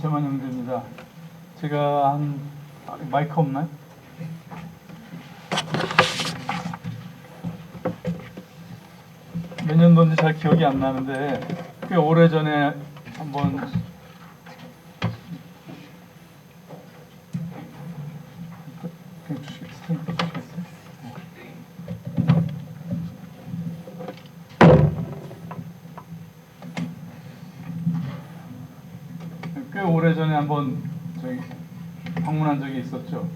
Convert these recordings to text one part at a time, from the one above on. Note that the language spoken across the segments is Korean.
이채만 형제입니다. 제가 마이크 없나요? 몇 년도인지 잘 기억이 안 나는데 꽤 오래전에 한번 꽤 오래전에 한번 저기 방문한 적이 있었죠.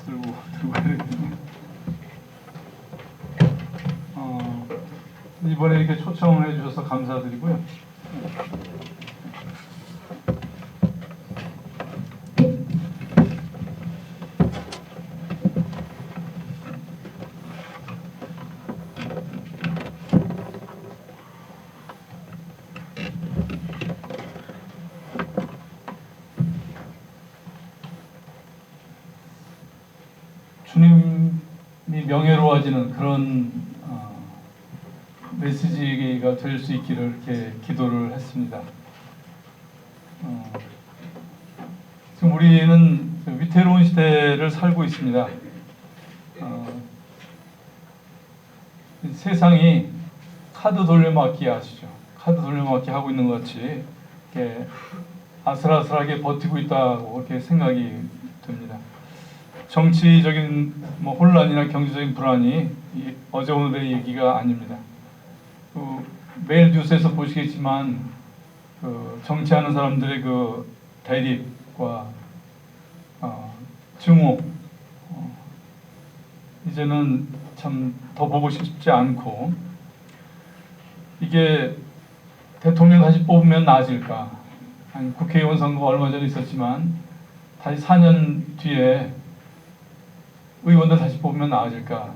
들고 해야 되겠네. 이번에 이렇게 초청을 해주셔서 감사드리고요. 주님이 명예로워지는 그런 메시지가 될 수 있기를 이렇게 기도를 했습니다. 지금 우리는 위태로운 시대를 살고 있습니다. 세상이 카드 돌려막기 아시죠? 카드 돌려막기 하고 있는 것 같이 이렇게 아슬아슬하게 버티고 있다고 그렇게 생각이 듭니다. 정치적인 혼란이나 경제적인 불안이 어제 오늘의 얘기가 아닙니다. 매일 뉴스에서 보시겠지만 정치하는 사람들의 그 대립과 증오 이제는 참 더 보고 싶지 않고, 이게 대통령 다시 뽑으면 나아질까? 아니, 국회의원 선거 얼마 전에 있었지만 다시 4년 뒤에 의원들 다시 뽑으면 나아질까?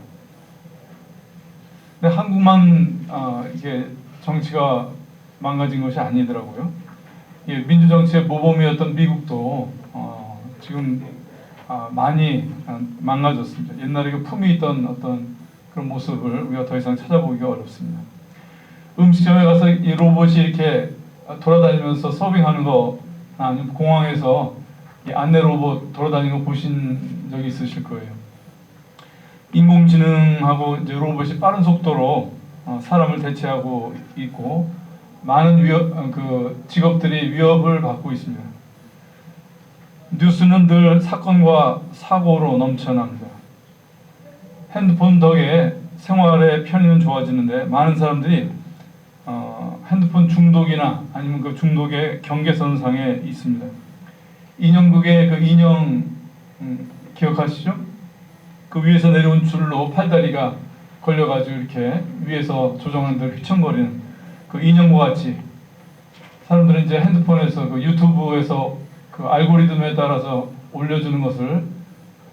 근데 한국만 이게 정치가 망가진 것이 아니더라고요. 민주정치의 모범이었던 미국도 지금 많이 망가졌습니다. 옛날에 그 품이 있던 어떤 그런 모습을 우리가 더 이상 찾아보기가 어렵습니다. 음식점에 가서 이 로봇이 이렇게 돌아다니면서 서빙하는 거, 아니면 공항에서 이 안내 로봇 돌아다니는 거 보신 적이 있으실 거예요. 인공지능하고 이제 로봇이 빠른 속도로 사람을 대체하고 있고, 많은 직업들이 위협을 받고 있습니다. 뉴스는 늘 사건과 사고로 넘쳐납니다. 핸드폰 덕에 생활의 편의는 좋아지는데 많은 사람들이 핸드폰 중독이나 아니면 그 중독의 경계선상에 있습니다. 인형극의 그 인형 기억하시죠? 그 위에서 내려온 줄로 팔다리가 걸려가지고 이렇게 위에서 조정하는 대로 휘청거리는 그 인형과 같이 사람들은 이제 핸드폰에서 그 유튜브에서 그 알고리즘에 따라서 올려주는 것을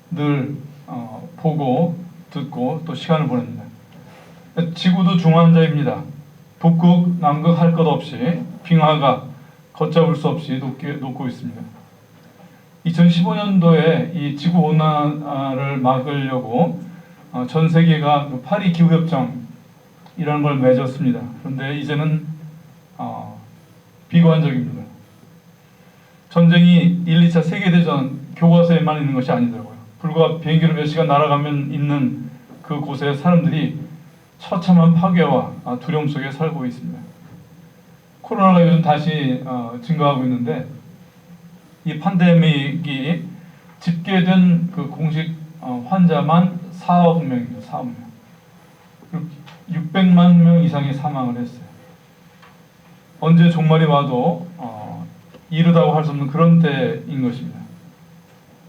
늘 보고 듣고 또 시간을 보냅니다. 지구도 중환자입니다. 북극, 남극 할 것 없이 빙하가 걷잡을 수 없이 녹고 있습니다. 2015년도에 이 지구 온난화를 막으려고 전 세계가 파리 기후협정이라는 걸 맺었습니다. 그런데 이제는 비관적입니다. 전쟁이 1, 2차 세계대전 교과서에만 있는 것이 아니더라고요. 불과 비행기로 몇 시간 날아가면 있는 그 곳에 사람들이 처참한 파괴와 두려움 속에 살고 있습니다. 코로나가 요즘 다시 증가하고 있는데, 이 팬데믹이 집계된 그 공식 환자만 4억 명입니다. 4억 명. 600만 명 이상이 사망을 했어요. 언제 종말이 와도 이르다고 할 수 없는 그런 때인 것입니다.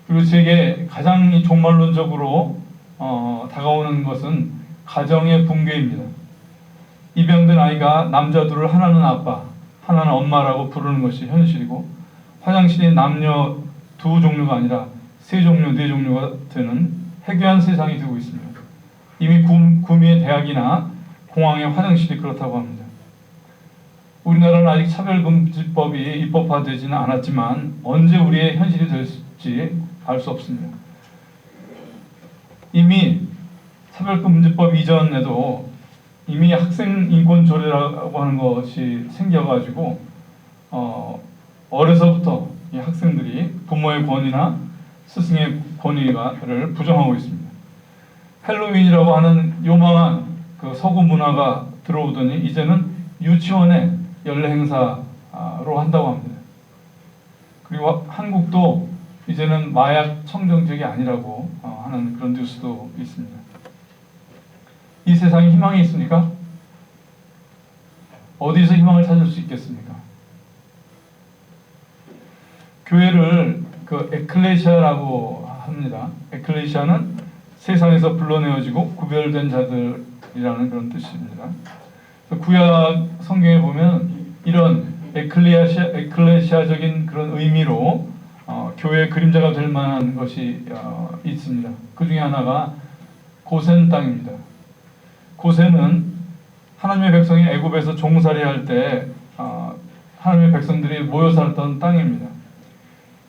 그리고 제게 가장 종말론적으로 다가오는 것은 가정의 붕괴입니다. 입양된 아이가 남자 둘을 하나는 아빠, 하나는 엄마라고 부르는 것이 현실이고, 화장실이 남녀 두 종류가 아니라 세 종류, 네 종류가 되는 해괴한 세상이 되고 있습니다. 이미 구미의 대학이나 공항의 화장실이 그렇다고 합니다. 우리나라는 아직 차별금지법이 입법화되지는 않았지만 언제 우리의 현실이 될지 알 수 없습니다. 이미 차별금지법 이전에도 이미 학생 인권 조례라고 하는 것이 생겨가지고 어려서부터 이 학생들이 부모의 권위나 스승의 권위를 부정하고 있습니다. 헬로윈이라고 하는 요망한 그 서구 문화가 들어오더니 이제는 유치원의 연례 행사로 한다고 합니다. 그리고 한국도 이제는 마약 청정 지역이 아니라고 하는 그런 뉴스도 있습니다. 이 세상에 희망이 있습니까? 어디서 희망을 찾을 수 있겠습니까? 교회를 그 에클레시아라고 합니다. 에클레시아는 세상에서 불러내어지고 구별된 자들이라는 그런 뜻입니다. 구약 성경에 보면 이런 에클레시아적인 그런 의미로 교회의 그림자가 될 만한 것이 있습니다. 그 중에 하나가 고센 땅입니다. 고센은 하나님의 백성이 애굽에서 종살이할 때 하나님의 백성들이 모여 살았던 땅입니다.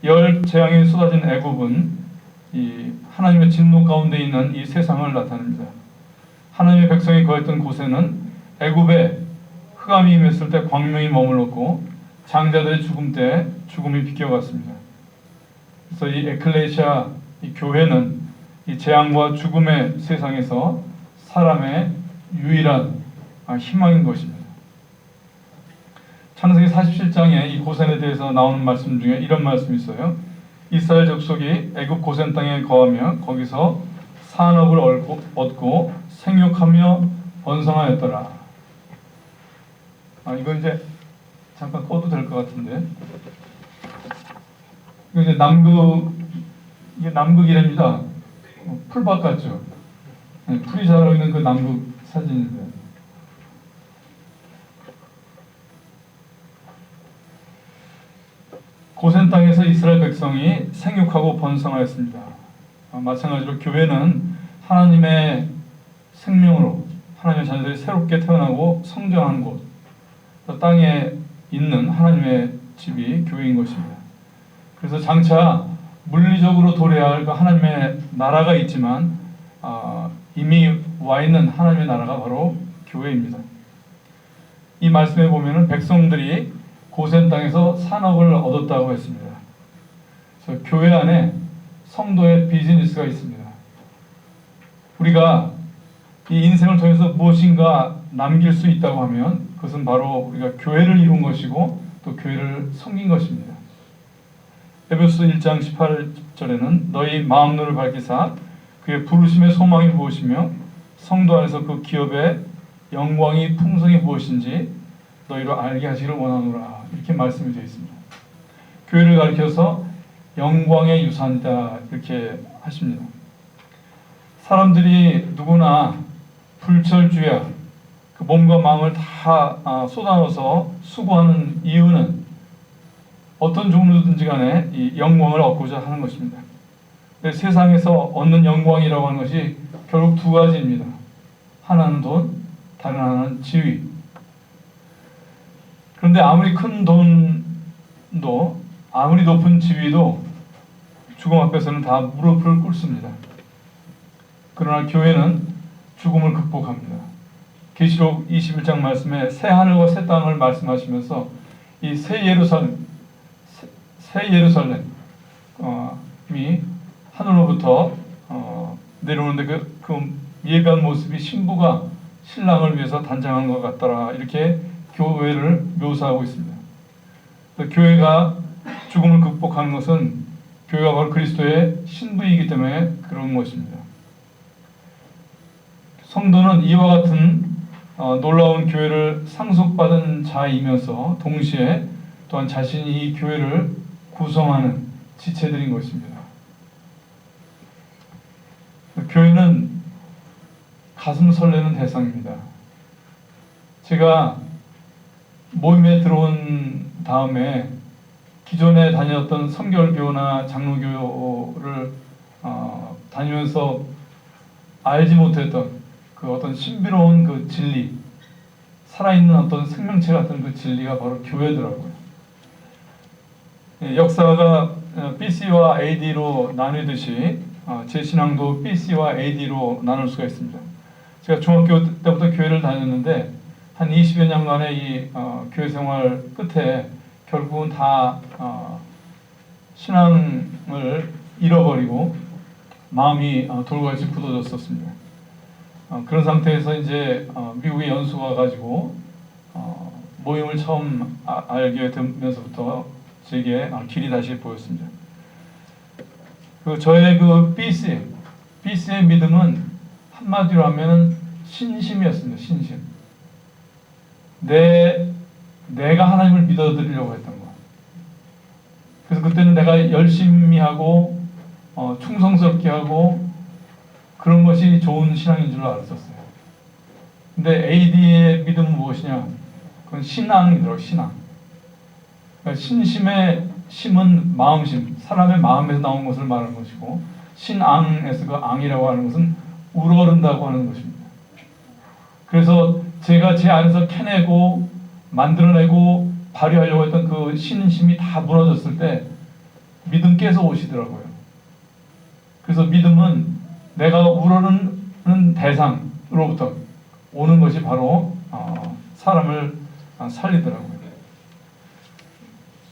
열 재앙이 쏟아진 애굽은 이 하나님의 진노 가운데 있는 이 세상을 나타냅니다. 하나님의 백성이 거했던 고센은 애굽에 흑암이 임했을 때 광명이 머물렀고 장자들의 죽음 때 죽음이 비껴갔습니다. 그래서 이 에클레시아, 이 교회는 이 재앙과 죽음의 세상에서 사람의 유일한 희망인 것입니다. 창세기 47장에 이 고센에 대해서 나오는 말씀 중에 이런 말씀이 있어요. 이스라엘 족속이 애굽 고센 땅에 거하며 거기서 산업을 얻고 생육하며 번성하였더라. 이거 이제 잠깐 꺼도 될 것 같은데. 이거 이제 이게 남극이랍니다. 풀밭 같죠? 네, 풀이 자라고 있는 그 남극 사진인데. 고센 땅에서 이스라엘 백성이 생육하고 번성하였습니다. 마찬가지로 교회는 하나님의 생명으로 하나님의 자녀들이 새롭게 태어나고 성장하는 곳, 땅에 있는 하나님의 집이 교회인 것입니다. 그래서 장차 물리적으로 도래해야 할 그 하나님의 나라가 있지만 이미 와 있는 하나님의 나라가 바로 교회입니다. 이 말씀에 보면은 백성들이 고센 땅에서 산업을 얻었다고 했습니다. 그래서 교회 안에 성도의 비즈니스가 있습니다. 우리가 이 인생을 통해서 무엇인가 남길 수 있다고 하면 그것은 바로 우리가 교회를 이룬 것이고 또 교회를 섬긴 것입니다. 에베소서 1장 18절에는 너희 마음노를 밝히사 그의 부르심의 소망이 무엇이며 성도 안에서 그 기업의 영광이 풍성이 무엇인지 너희로 알게 하시기를 원하노라 이렇게 말씀이 되어 있습니다. 교회를 가리켜서 영광의 유산이다 이렇게 하십니다. 사람들이 누구나 불철주야 그 몸과 마음을 다 쏟아넣어서 수고하는 이유는 어떤 종류든지 간에 이 영광을 얻고자 하는 것입니다. 세상에서 얻는 영광이라고 하는 것이 결국 두 가지입니다. 하나는 돈, 다른 하나는 지위. 그런데 아무리 큰 돈도 아무리 높은 지위도 죽음 앞에서는 다 무릎을 꿇습니다. 그러나 교회는 죽음을 극복합니다. 계시록 21장 말씀에 새 하늘과 새 땅을 말씀하시면서 이 새 예루살렘이 하늘로부터 내려오는데 그 예배한 모습이 신부가 신랑을 위해서 단장한 것 같더라 이렇게 교회를 묘사하고 있습니다. 교회가 죽음을 극복하는 것은 교회가 바로 그리스도의 신부이기 때문에 그런 것입니다. 성도는 이와 같은 놀라운 교회를 상속받은 자이면서 동시에 또한 자신이 이 교회를 구성하는 지체들인 것입니다. 교회는 가슴 설레는 대상입니다. 제가 모임에 들어온 다음에 기존에 다녔던 성결교나 장로교를 다니면서 알지 못했던 그 어떤 신비로운 그 진리, 살아있는 어떤 생명체 같은 그 진리가 바로 교회더라고요. 역사가 BC와 AD로 나뉘듯이 제 신앙도 BC와 AD로 나눌 수가 있습니다. 제가 중학교 때부터 교회를 다녔는데 한 20여 년간의 이 교회 생활 끝에 결국은 다 신앙을 잃어버리고 마음이 돌같이 굳어졌었습니다. 그런 상태에서 이제 미국에 연수가 가지고 모임을 처음 알게 되면서부터 제게 길이 다시 보였습니다. 저의 BC의 믿음은 한마디로 하면은 신심이었습니다. 신심. 내가 하나님을 믿어드리려고 했던 거. 그래서 그때는 내가 열심히 하고 충성스럽게 하고 그런 것이 좋은 신앙인 줄 알았었어요. 근데 AD의 믿음은 무엇이냐? 그건 신앙이더라고요. 신앙. 그러니까 신심의 심은 마음심, 사람의 마음에서 나온 것을 말하는 것이고, 신앙에서 그 앙이라고 하는 것은 우러른다고 하는 것입니다. 그래서 제가 제 안에서 캐내고 만들어내고 발휘하려고 했던 그 신심이 다 무너졌을 때 믿음께서 오시더라고요. 그래서 믿음은 내가 우러르는 대상으로부터 오는 것이 바로 사람을 살리더라고요.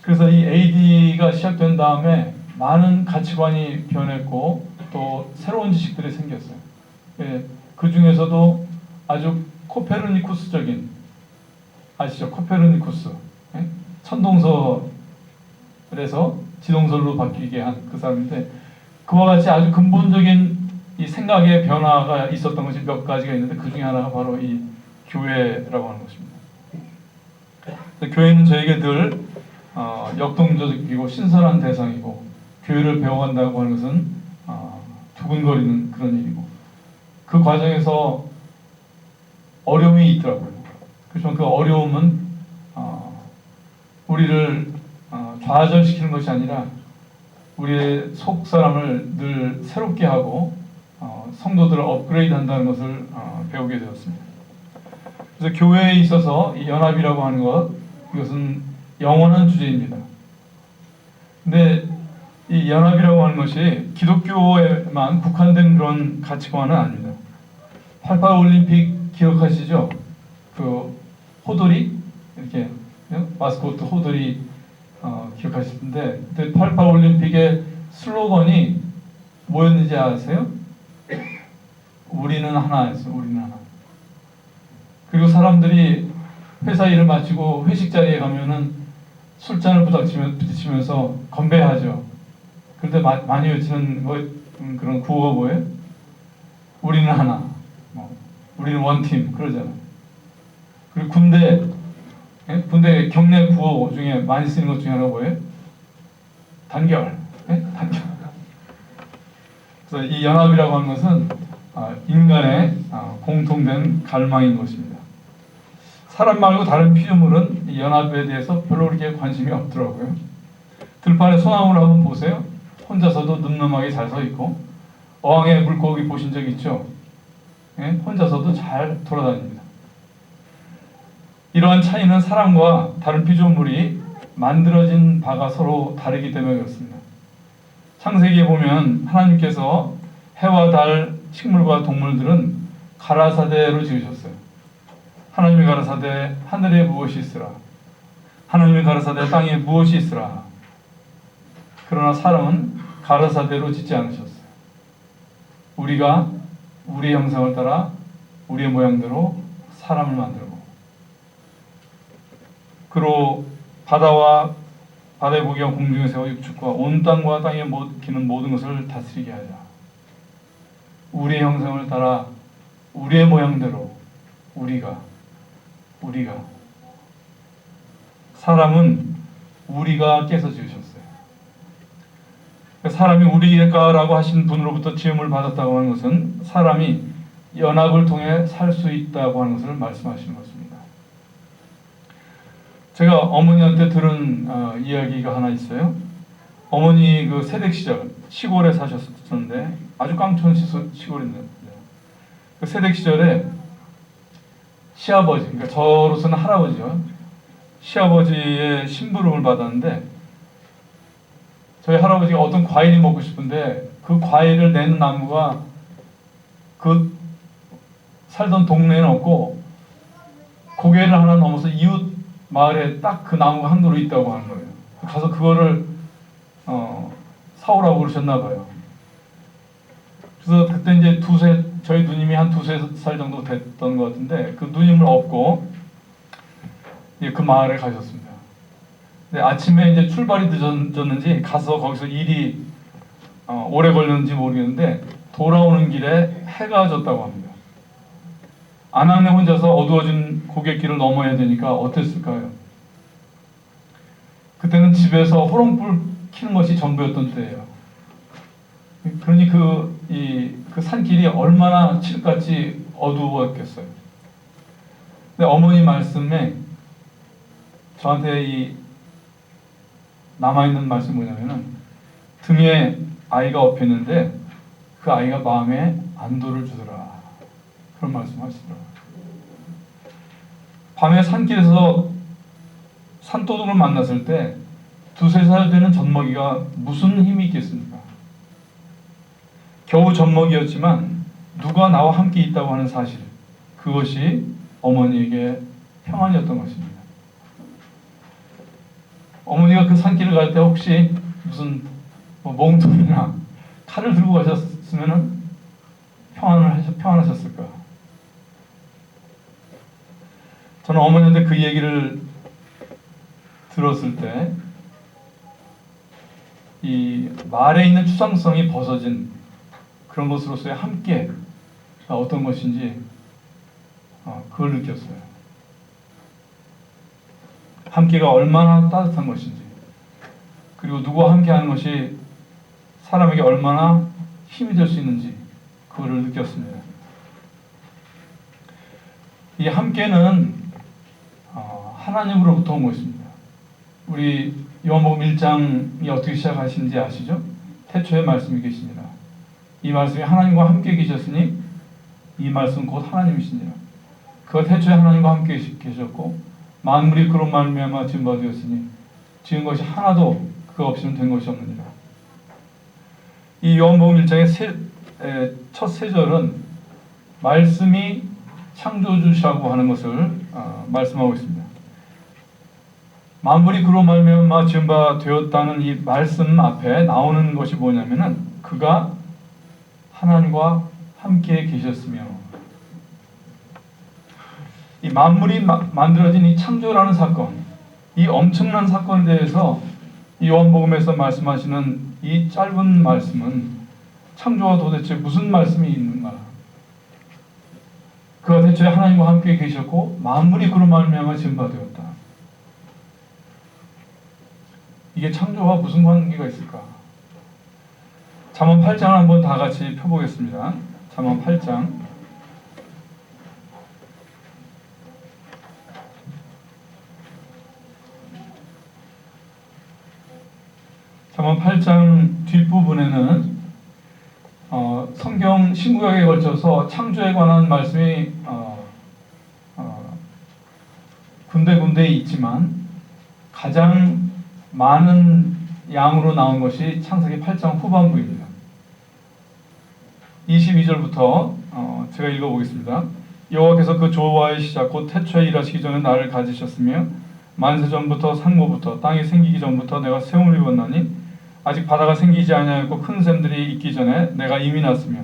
그래서 이 AD가 시작된 다음에 많은 가치관이 변했고 또 새로운 지식들이 생겼어요. 예, 그 중에서도 아주 코페르니쿠스적인, 아시죠? 코페르니쿠스. 예? 천동설에서 지동설로 바뀌게 한 그 사람인데, 그와 같이 아주 근본적인 이 생각의 변화가 있었던 것이 몇 가지가 있는데, 그 중에 하나가 바로 이 교회라고 하는 것입니다. 교회는 저에게 늘 역동적이고 신선한 대상이고, 교회를 배워간다고 하는 것은 두근거리는 그런 일이고, 그 과정에서 어려움이 있더라고요. 그렇지만 그 어려움은 우리를 좌절시키는 것이 아니라 우리의 속 사람을 늘 새롭게 하고 성도들을 업그레이드 한다는 것을 배우게 되었습니다. 그래서 교회에 있어서 이 연합이라고 하는 것, 이것은 영원한 주제입니다. 근데 이 연합이라고 하는 것이 기독교에만 국한된 그런 가치관은 아닙니다. 88 올림픽 기억하시죠? 그 호돌이 이렇게 마스코트 호돌이 기억하실 텐데, 그때 88 올림픽의 슬로건이 뭐였는지 아세요? 우리는 하나였어요. 우리는 하나. 그리고 사람들이 회사 일을 마치고 회식 자리에 가면은 술잔을 부딪히면서 건배하죠. 그런데 많이 외치는 그런 구호가 뭐예요? 우리는 하나. 우리는 원팀. 그러잖아요. 그리고 군대 경례 구호 중에 많이 쓰는 것 중에 하나가 뭐예요? 단결. 단결. 그래서 이 연합이라고 하는 것은 인간의 공통된 갈망인 것입니다. 사람 말고 다른 피조물은 이 연합에 대해서 별로 그렇게 관심이 없더라고요. 들판에 소나무를 한번 보세요. 혼자서도 늠름하게 잘 서 있고, 어항에 물고기 보신 적 있죠? 혼자서도 잘 돌아다닙니다. 이러한 차이는 사람과 다른 피조물이 만들어진 바가 서로 다르기 때문에 그렇습니다. 창세기에 보면 하나님께서 해와 달, 식물과 동물들은 가라사대로 지으셨어요. 하나님이 가라사대 하늘에 무엇이 있으라. 하나님이 가라사대 땅에 무엇이 있으라. 그러나 사람은 가라사대로 짓지 않으셨어요. 우리가 우리의 형상을 따라 우리의 모양대로 사람을 만들고, 그로 바다의 고기와 공중의 새와 육축과 온 땅과 땅에 기는 모든 것을 다스리게 하자. 우리의 형상을 따라 우리의 모양대로 우리가 사람은 우리가 깨서 지으셨어요. 사람이 우리가라고 하신 분으로부터 지음을 받았다고 하는 것은 사람이 연합을 통해 살 수 있다고 하는 것을 말씀하시는 것입니다. 제가 어머니한테 들은 이야기가 하나 있어요. 어머니 그 세댁 시절 시골에 사셨었는데, 아주 깡촌 시골인데, 그 세댁 시절에 시아버지, 그러니까 저로서는 할아버지요, 시아버지의 심부름을 받았는데, 저희 할아버지가 어떤 과일이 먹고 싶은데 그 과일을 내는 나무가 그 살던 동네는 없고 고개를 하나 넘어서 이웃 마을에 딱 그 나무가 한 그루 있다고 하는 거예요. 가서 그거를 사오라고 그러셨나 봐요. 그래서 그때 이제 저희 누님이 한 두세 살 정도 됐던 것 같은데 그 누님을 업고 그 마을에 가셨습니다. 근데 아침에 이제 출발이 늦었는지 가서 거기서 일이 오래 걸렸는지 모르겠는데 돌아오는 길에 해가 졌다고 합니다. 아낙네 혼자서 어두워진 고갯길을 넘어야 되니까 어땠을까요? 그때는 집에서 호롱불 켜는 것이 전부였던 때예요. 그러니 그 산길이 얼마나 칠흑같이 어두웠겠어요. 근데 어머니 말씀에 저한테 남아있는 말씀이 뭐냐면은 등에 아이가 업혔는데 그 아이가 마음에 안도를 주더라. 그런 말씀 하시더라고요. 밤에 산길에서 산도둑을 만났을 때 두세 살 되는 젖먹이가 무슨 힘이 있겠습니까? 겨우 젖먹이였지만 누가 나와 함께 있다고 하는 사실, 그것이 어머니에게 평안이었던 것입니다. 어머니가 그 산길을 갈 때 혹시 무슨 몽둥이나 칼을 들고 가셨으면 평안하셨을까? 저는 어머니한테 그 얘기를 들었을 때 이 말에 있는 추상성이 벗어진 그런 것으로서의 함께가 어떤 것인지 그걸 느꼈어요. 함께가 얼마나 따뜻한 것인지, 그리고 누구와 함께하는 것이 사람에게 얼마나 힘이 될 수 있는지 그거를 느꼈습니다. 이 함께는 하나님으로부터 온 것입니다. 우리 요한복음 1장이 어떻게 시작하시는지 아시죠? 태초에 말씀이 계시니라. 이 말씀이 하나님과 함께 계셨으니 이 말씀은 곧 하나님이시니라. 그가 태초에 하나님과 함께 계셨고 만물이 그로 말미암아 지은 바 되었으니 지은 것이 하나도 그 없이는 된 것이 없느니라. 이 요한복음 1장의 첫 세 절은 말씀이 창조주시라고 하는 것을 말씀하고 있습니다. 만물이 그로 말미암아 지은 바 되었다는 이 말씀 앞에 나오는 것이 뭐냐면은 그가 하나님과 함께 계셨으며, 이 만물이 만들어진 이 창조라는 사건, 이 엄청난 사건에 대해서 이 요한복음에서 말씀하시는 이 짧은 말씀은 창조와 도대체 무슨 말씀이 있는가? 그가 대체 하나님과 함께 계셨고 만물이 그로 말미암아 지은 바 되었다. 이게 창조와 무슨 관계가 있을까? 잠언 8장을 한번 다 같이 펴보겠습니다. 잠언 8장. 잠언 8장 뒷부분에는 성경 신구약에 걸쳐서 창조에 관한 말씀이 군데군데 있지만 가장 많은 양으로 나온 것이 창세기 8장 후반부입니다. 22절부터 제가 읽어보겠습니다. 여호와께서 그 조화의 시작 곧 태초에 일하시기 전에 나를 가지셨으며 만세 전부터 상모부터 땅이 생기기 전부터 내가 세움을 입었나니 아직 바다가 생기지 아니하였고 큰 샘들이 있기 전에 내가 이미 났으며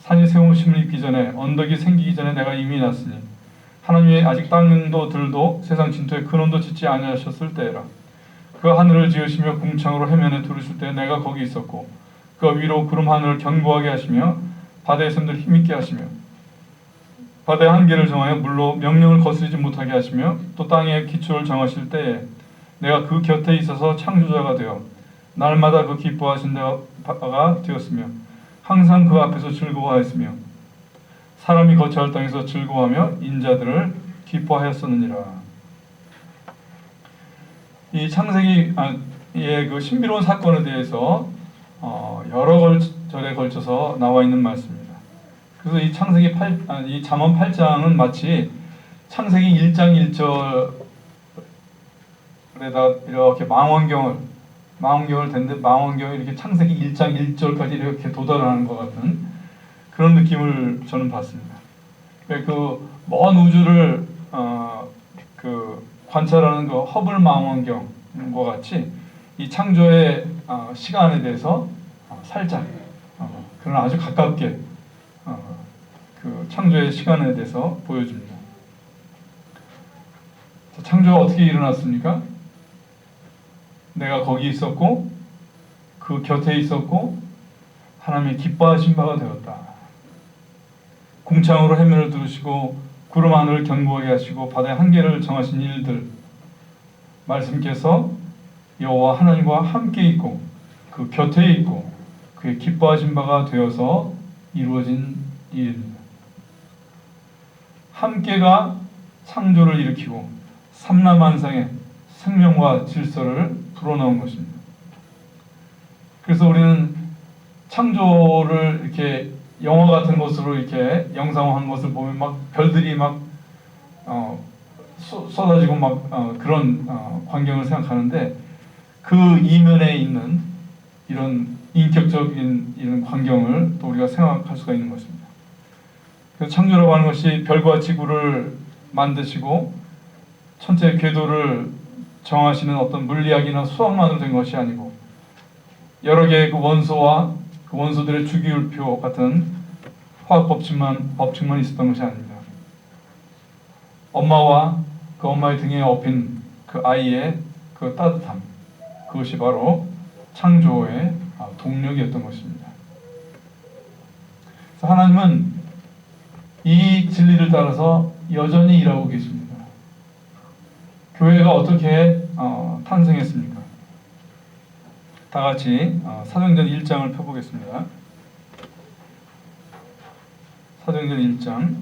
산이 세움을 입기 전에 언덕이 생기기 전에 내가 이미 났으니 하나님이 아직 땅도 들도 세상 진토에 근원도 짓지 아니하셨을 때에라. 그 하늘을 지으시며 궁창으로 해면에 두르실 때 내가 거기 있었고 그 위로 구름 하늘을 견고하게 하시며 바다의 샘들을 힘있게 하시며 바다의 한계를 정하여 물로 명령을 거스르지 못하게 하시며 또 땅의 기초를 정하실 때에 내가 그 곁에 있어서 창조자가 되어 날마다 그 기뻐하신 자가 되었으며 항상 그 앞에서 즐거워하였으며 사람이 거처할 땅에서 즐거워하며 인자들을 기뻐하였었느니라. 이 창세기의 그 신비로운 사건에 대해서 여러 절에 걸쳐서 나와 있는 말씀입니다. 그래서 이 이 잠언 8장은 마치 창세기 1장 1절에다 이렇게 망원경을 댄데 망원경이 이렇게 창세기 1장 1절까지 이렇게 도달하는 것 같은 그런 느낌을 저는 받습니다. 그먼 우주를 그 관찰하는 그 허블 망원경과 같이 이 창조의 시간에 대해서 살짝 그러나 아주 가깝게 그 창조의 시간에 대해서 보여줍니다. 창조가 어떻게 일어났습니까? 내가 거기 있었고 그 곁에 있었고 하나님이 기뻐하신 바가 되었다. 궁창으로 해면을 두르시고 구름 하늘을 견고하게 하시고 바다의 한계를 정하신 일들, 말씀께서 여호와 하나님과 함께 있고 그 곁에 있고 그의 기뻐하신 바가 되어서 이루어진 일입니다. 함께가 창조를 일으키고 삼라만상의 생명과 질서를 불어넣은 것입니다. 그래서 우리는 창조를 이렇게 영화 같은 것으로 이렇게 영상화한 것을 보면 막 별들이 막 쏟아지고 막 그런 광경을 생각하는데 그 이면에 있는 이런 인격적인 이런 광경을 또 우리가 생각할 수가 있는 것입니다. 그래서 창조라고 하는 것이 별과 지구를 만드시고 천체 궤도를 정하시는 어떤 물리학이나 수학만으로 된 것이 아니고 여러 개의 그 원소와 그 원소들의 주기율표 같은 화학 법칙만 있었던 것이 아닙니다. 엄마와 그 엄마의 등에 업힌 그 아이의 그 따뜻함, 그것이 바로 창조의 동력이었던 것입니다. 그래서 하나님은 이 진리를 따라서 여전히 일하고 계십니다. 교회가 어떻게 탄생했습니까? 다 같이 사도행전 1장을 펴보겠습니다. 사도행전 1장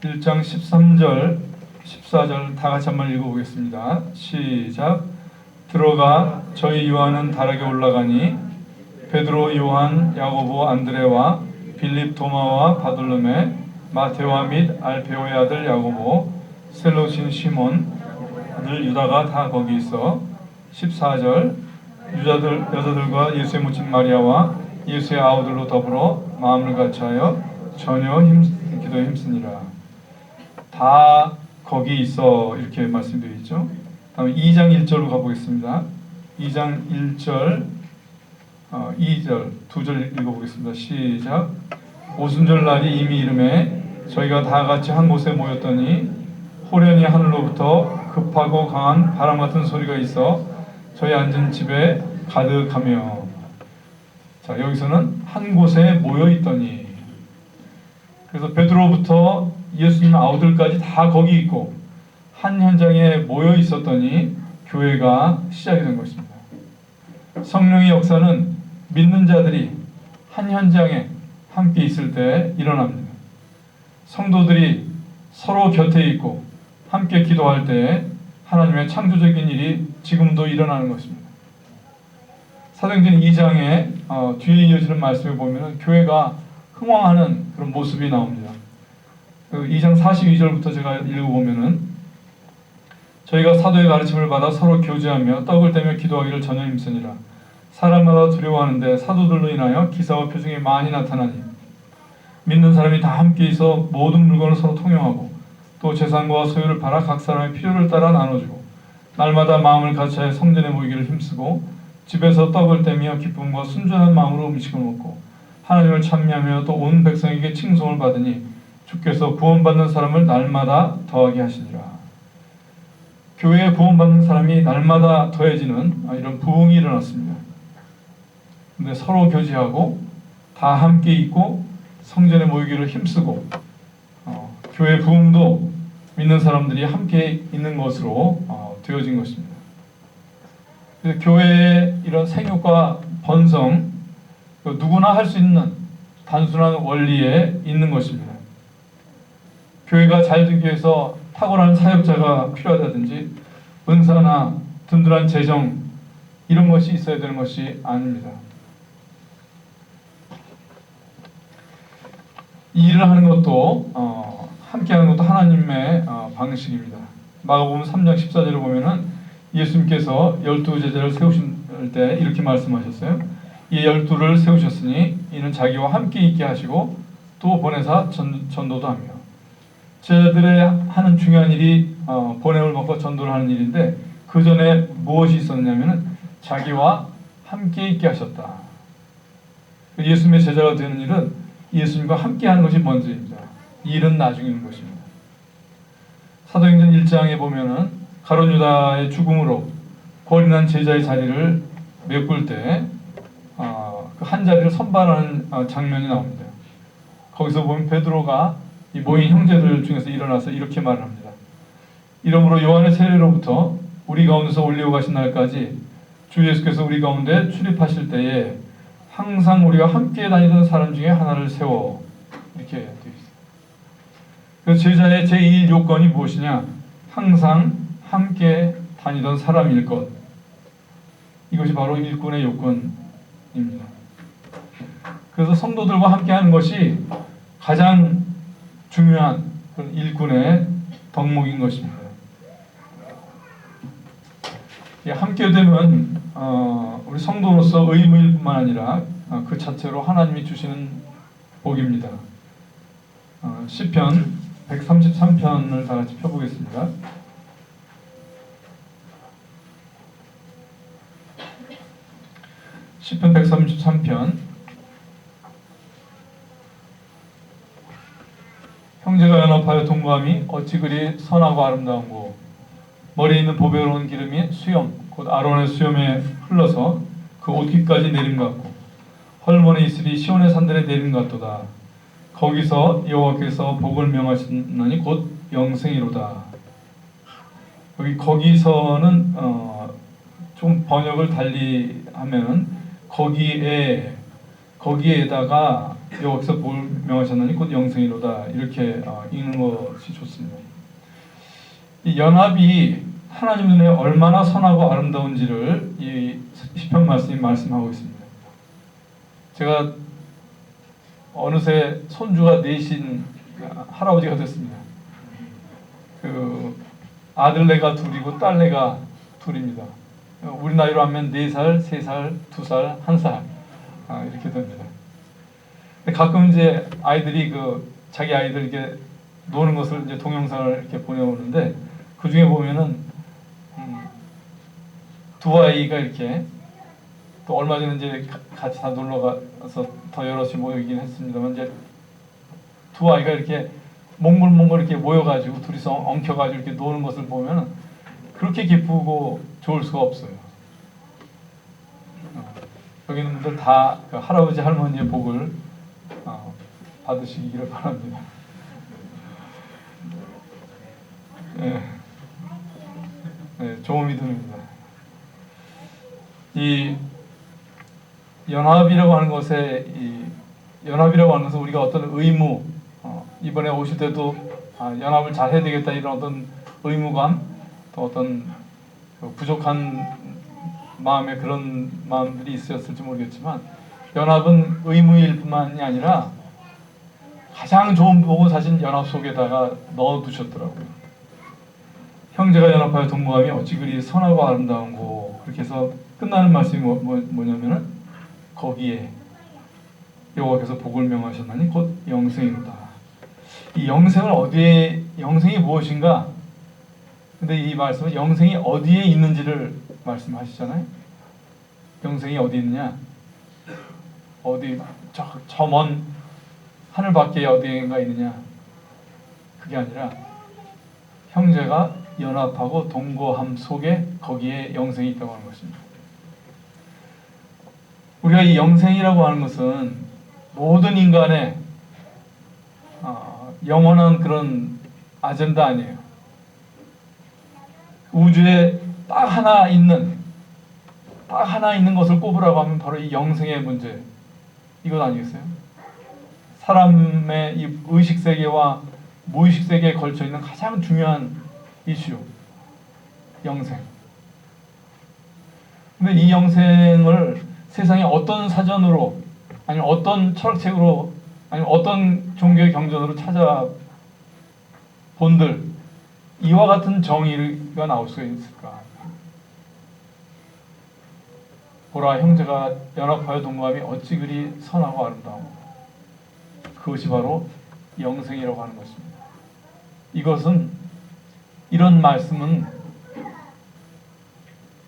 1장 13절 14절 다 같이 한번 읽어보겠습니다. 시작. 들어가 저희 요한은 다락에 올라가니 베드로, 요한, 야고보, 안드레와 빌립, 도마와 바돌로메, 마테와 및 알페오의 아들 야고보, 셀로신 시몬, 아들 유다가 다 거기 있어. 14절 여자들과 예수의 모친 마리아와 예수의 아우들로 더불어 마음을 같이하여 전혀 기도에 힘쓰니라. 다 거기 있어 이렇게 말씀되어 있죠. 다음에 2장 1절로 가보겠습니다. 2장 1절 2절 2절 읽어보겠습니다. 시작. 오순절 날이 이미 이름에 저희가 다 같이 한 곳에 모였더니 호련히 하늘로부터 급하고 강한 바람 같은 소리가 있어 저희 앉은 집에 가득하며. 자, 여기서는 한 곳에 모여 있더니, 그래서 베드로부터 예수님 아우들까지 다 거기 있고 한 현장에 모여 있었더니 교회가 시작이 된 것입니다. 성령의 역사는 믿는 자들이 한 현장에 함께 있을 때 일어납니다. 성도들이 서로 곁에 있고 함께 기도할 때 하나님의 창조적인 일이 지금도 일어나는 것입니다. 사도행전 2장에 뒤에 이어지는 말씀을 보면 교회가 흥왕하는 그런 모습이 나옵니다. 2장 42절부터 제가 읽어보면은 저희가 사도의 가르침을 받아 서로 교제하며 떡을 떼며 기도하기를 전혀 힘쓰니라. 사람마다 두려워하는데 사도들로 인하여 기사와 표징이 많이 나타나니 믿는 사람이 다 함께 있어 모든 물건을 서로 통용하고 또 재산과 소유를 팔아 각 사람의 필요를 따라 나눠주고 날마다 마음을 같이하여 성전에 모이기를 힘쓰고 집에서 떡을 떼며 기쁨과 순전한 마음으로 음식을 먹고 하나님을 찬미하며 또 온 백성에게 칭송을 받으니 주께서 구원받는 사람을 날마다 더하게 하시니라. 교회에 구원받는 사람이 날마다 더해지는 이런 부흥이 일어났습니다. 근데 서로 교제하고 다 함께 있고 성전에 모이기를 힘쓰고 교회 부흥도 믿는 사람들이 함께 있는 것으로 되어진 것입니다. 그래서 교회의 이런 생육과 번성 누구나 할 수 있는 단순한 원리에 있는 것입니다. 교회가 잘 되기 위해서 탁월한 사역자가 필요하다든지 은사나 든든한 재정 이런 것이 있어야 되는 것이 아닙니다. 이 일을 하는 것도 함께하는 것도 하나님의 방식입니다. 마가복음 3장 14절을 보면은 예수님께서 12 제자를 할 때 이렇게 말씀하셨어요. 이 12를 세우셨으니 이는 자기와 함께 있게 하시고 또 보내사 전도도 하며. 제자들의 하는 중요한 일이 보냄을 받고 전도를 하는 일인데 그 전에 무엇이 있었냐면은 자기와 함께 있게 하셨다. 예수님의 제자가 되는 일은 예수님과 함께 하는 것이 먼저입니다. 일은 나중인 것입니다. 사도행전 1장에 보면은 가룟 유다의 죽음으로 골이 난 제자의 자리를 메꿀 때 그 한 자리를 선발하는 장면이 나옵니다. 거기서 보면 베드로가 이 모인 형제들 중에서 일어나서 이렇게 말을 합니다. 이러므로 요한의 세례로부터 우리 가운데서 올리고 가신 날까지 주 예수께서 우리 가운데 출입하실 때에 항상 우리가 함께 다니던 사람 중에 하나를 세워, 이렇게 되어 있습니다. 그래서 제자의 제2 요건이 무엇이냐? 항상 함께 다니던 사람일 것. 이것이 바로 일꾼의 요건입니다. 그래서 성도들과 함께하는 것이 가장 중요한 그런 일꾼의 덕목인 것입니다. 함께 되면 우리 성도로서 의무일 뿐만 아니라 그 자체로 하나님이 주시는 복입니다. 시편 133편을 다 같이 펴보겠습니다. 시편 133편. 형제가 연합하여 동거함이 어찌 그리 선하고 아름다운고 머리에 있는 보배로운 기름이 수염 곧 아론의 수염에 흘러서 그 옷깃까지 내림 같고 헐몬에 이슬이 시온의 산들에 내림 같도다. 거기서 여호와께서 복을 명하시나니 곧 영생이로다. 여기 거기서는 좀 번역을 달리 하면 거기에다가 여호와께서 복을 명하셨나니 곧 영생이로다, 이렇게 읽는 것이 좋습니다. 이 연합이 하나님 눈에 얼마나 선하고 아름다운지를 이 시편 말씀이 말씀하고 있습니다. 제가 어느새 손주가 넷인 할아버지가 됐습니다. 그 아들네가 둘이고 딸네가 둘입니다. 우리 나이로 하면 4살, 3살, 2살, 1살 이렇게 됩니다. 가끔 이제 아이들이 자기 아이들 이렇게 노는 것을 이제 동영상을 이렇게 보내오는데 그 중에 보면은 두 아이가 이렇게 또 얼마 전에 이제 같이 다 놀러 가서 더 여럿이 모이긴 했습니다만 이제 두 아이가 이렇게 몽글몽글 이렇게 모여가지고 둘이서 엉켜가지고 이렇게 노는 것을 보면은 그렇게 기쁘고 좋을 수가 없어요. 여기 있는 분들 다 그 할아버지 할머니의 복을 받으시기를 바랍니다. 네. 네, 좋은 믿음입니다. 이 연합이라고 하는 것은 우리가 어떤 의무, 이번에 오실 때도 연합을 잘 해야 되겠다 이런 어떤 의무감, 또 어떤 부족한 마음에 그런 마음들이 있었을지 모르겠지만 연합은 의무일 뿐만이 아니라 가장 좋은 복은 사실 연합 속에다가 넣어두셨더라고요. 형제가 연합하여 동거함이 어찌 그리 선하고 아름다운고, 그렇게 해서 끝나는 말씀이 뭐냐면은 거기에 여호와께서 복을 명하셨나니 곧 영생이로다. 이 영생이 무엇인가? 근데 이 말씀은 영생이 어디에 있는지를 말씀하시잖아요. 영생이 어디 있느냐? 어디 저 먼 하늘 밖에 어디인가 있느냐? 그게 아니라 형제가 연합하고 동거함 속에 거기에 영생이 있다고 하는 것입니다. 우리가 이 영생이라고 하는 것은 모든 인간의 영원한 그런 아젠다 아니에요. 우주에 딱 하나 있는 것을 꼽으라고 하면 바로 이 영생의 문제, 이것 아니겠어요? 사람의 이 의식 세계와 무의식 세계에 걸쳐 있는 가장 중요한 이슈, 영생. 근데 이 영생을 세상에 어떤 사전으로, 아니면 어떤 철학책으로, 아니면 어떤 종교의 경전으로 찾아본들 이와 같은 정의가 나올 수가 있을까? 보라 형제가 연합하여 동거함이 어찌 그리 선하고 아름다워. 그것이 바로 영생이라고 하는 것입니다. 이것은 이런 말씀은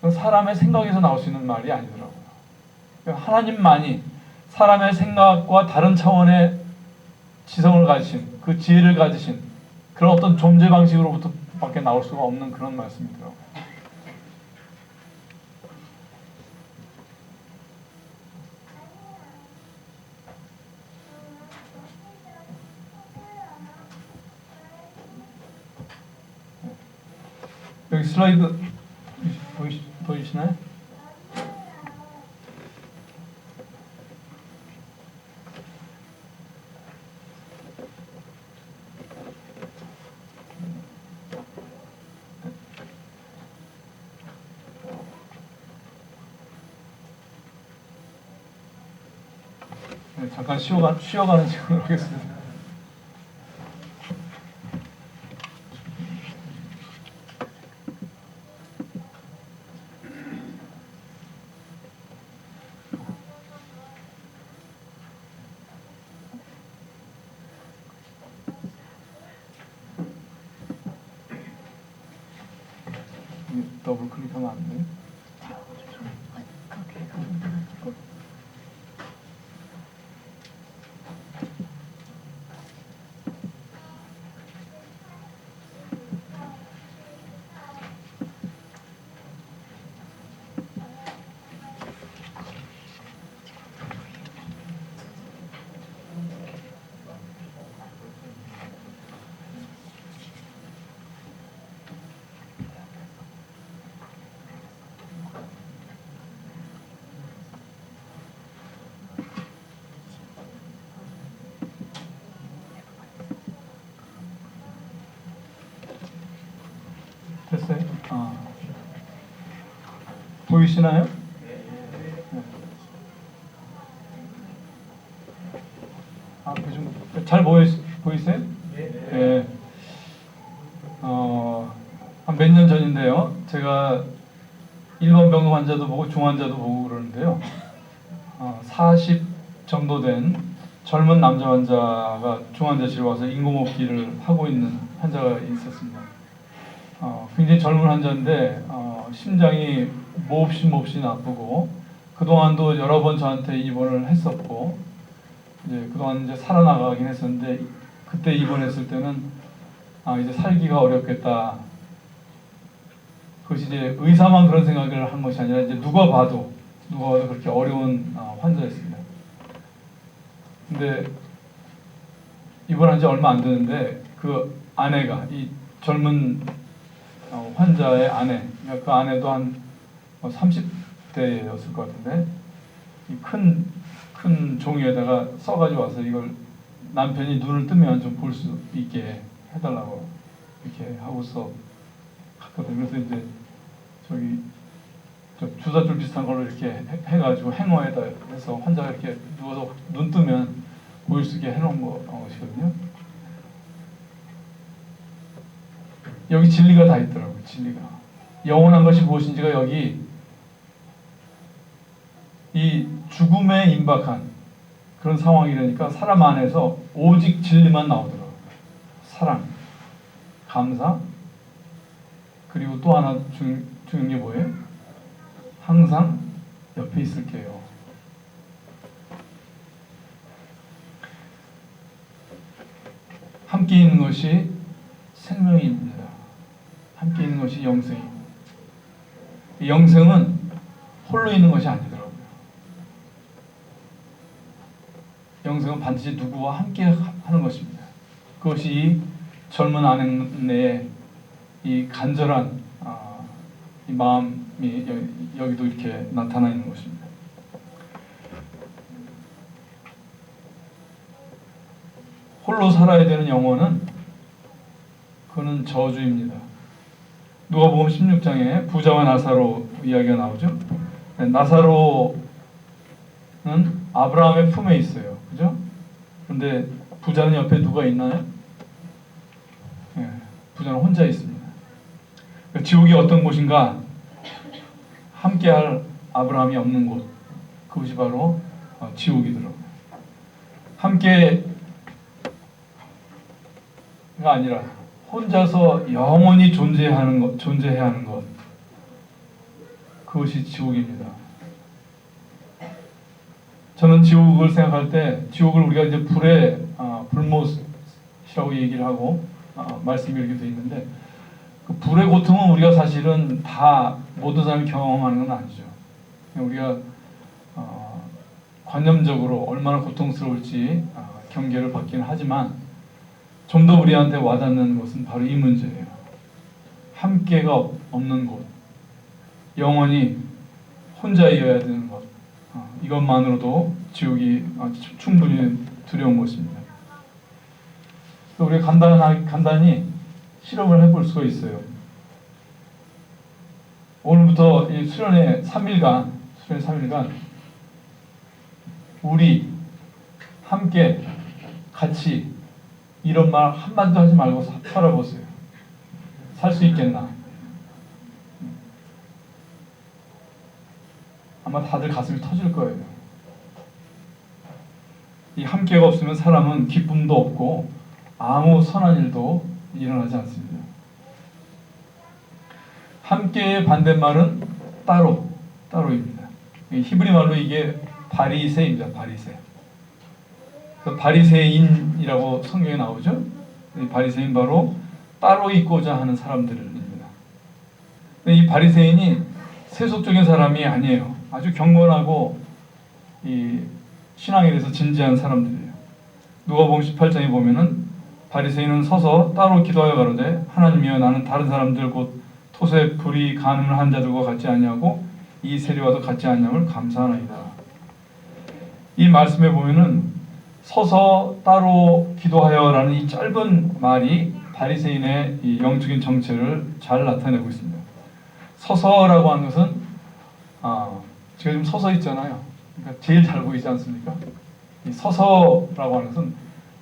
사람의 생각에서 나올 수 있는 말이 아니더라고요. 하나님만이 사람의 생각과 다른 차원의 지성을 가지신, 그 지혜를 가지신 그런 어떤 존재 방식으로부터 밖에 나올 수가 없는 그런 말씀이더라고요. 여기 슬라이드 보이시나요? 네, 잠깐 쉬어가는 시간을 하겠습니다. 더블 클릭하면 안 돼요? 됐어요? 보이시나요? 네. 앞에 좀 잘 보이세요? 네. 한 몇 년 전인데요. 제가 일반 병동 환자도 보고 중환자도 보고 그러는데요. 40 정도 된 젊은 남자 환자가 중환자실에 와서 인공호흡기를 하고 있는 환자가 있었습니다. 굉장히 젊은 환자인데 심장이 몹시 나쁘고 그동안도 여러 번 저한테 입원을 했었고 이제 그동안 이제 살아나가긴 했었는데 그때 입원했을 때는 이제 살기가 어렵겠다. 그것이 이제 의사만 그런 생각을 한 것이 아니라 이제 누가 봐도 그렇게 어려운 환자였습니다. 근데 입원한 지 얼마 안 되는데 그 아내가 이 젊은 환자의 아내, 그러니까 그 아내도 한 30대였을 것 같은데 이 큰 종이에다가 써가지고 와서 이걸 남편이 눈을 뜨면 좀 볼 수 있게 해달라고 이렇게 하고서 갔거든요. 그래서 이제 주사줄 비슷한 걸로 이렇게 해가지고 행어에다 해서 환자가 이렇게 누워서 눈 뜨면 보일 수 있게 해놓은 것이거든요. 여기 진리가 다 있더라고요. 진리가. 영원한 것이 무엇인지가 여기 이 죽음에 임박한 그런 상황이라니까 사람 안에서 오직 진리만 나오더라고요. 사랑, 감사, 그리고 또 하나 중요한 게 뭐예요? 항상 옆에 있을게요. 함께 있는 것이 생명입니다. 함께 있는 것이 영생입니다. 영생은 홀로 있는 것이 아니더라고요. 영생은 반드시 누구와 함께 하는 것입니다. 그것이 이 젊은 아내의 이 간절한 이 마음이 여기도 이렇게 나타나 있는 것입니다. 홀로 살아야 되는 영혼은 그는 저주입니다. 누가복음 16장에 부자와 나사로 이야기가 나오죠. 나사로는 아브라함의 품에 있어요. 그죠? 그런데 부자는 옆에 누가 있나요? 부자는 혼자 있습니다. 지옥이 어떤 곳인가? 함께할 아브라함이 없는 곳, 그것이 바로 지옥이더라고요. 함께가 아니라 혼자서 영원히 존재해야 하는 것, 그것이 지옥입니다. 저는 지옥을 생각할 때 지옥을 우리가 이제 불의 불못이라고 얘기를 하고 말씀이 이렇게 되어 있는데, 그 불의 고통은 우리가 사실은 다 모든 사람이 경험하는 건 아니죠. 우리가 관념적으로 얼마나 고통스러울지 경계를 받기는 하지만 좀 더 우리한테 와닿는 것은 바로 이 문제예요. 함께가 없는 곳, 영원히 혼자여야 되는 것, 이것만으로도 지옥이 충분히 두려운 것입니다. 우리가 간단히 실험을 해볼 수가 있어요. 오늘부터 이 수련회 3일간 우리 함께 같이 이런 말 한마디도 하지 말고 살아보세요. 살 수 있겠나? 아마 다들 가슴이 터질 거예요. 이 함께가 없으면 사람은 기쁨도 없고 아무 선한 일도 일어나지 않습니다. 함께의 반대말은 따로입니다. 히브리 말로 이게 바리새입니다. 바리새인이라고 성경에 나오죠. 이 바리새인 바로 따로 있고자 하는 사람들입니다. 이 바리새인이 세속적인 사람이 아니에요. 아주 경건하고 이 신앙에 대해서 진지한 사람들이에요. 누가복음 18장에 보면은 바리새인은 서서 따로 기도하여 가로되 하나님이여 나는 다른 사람들 곧 토세 불의 간음을 한 자들과 같지 아니하고 이 세리와도 같지 아니함을 감사하나이다. 이 말씀에 보면은 서서 따로 기도하여라는 이 짧은 말이 바리새인의 이 영적인 정체를 잘 나타내고 있습니다. 서서라고 하는 것은 제가 지금 서서 있잖아요. 그러니까 제일 잘 보이지 않습니까? 이 서서라고 하는 것은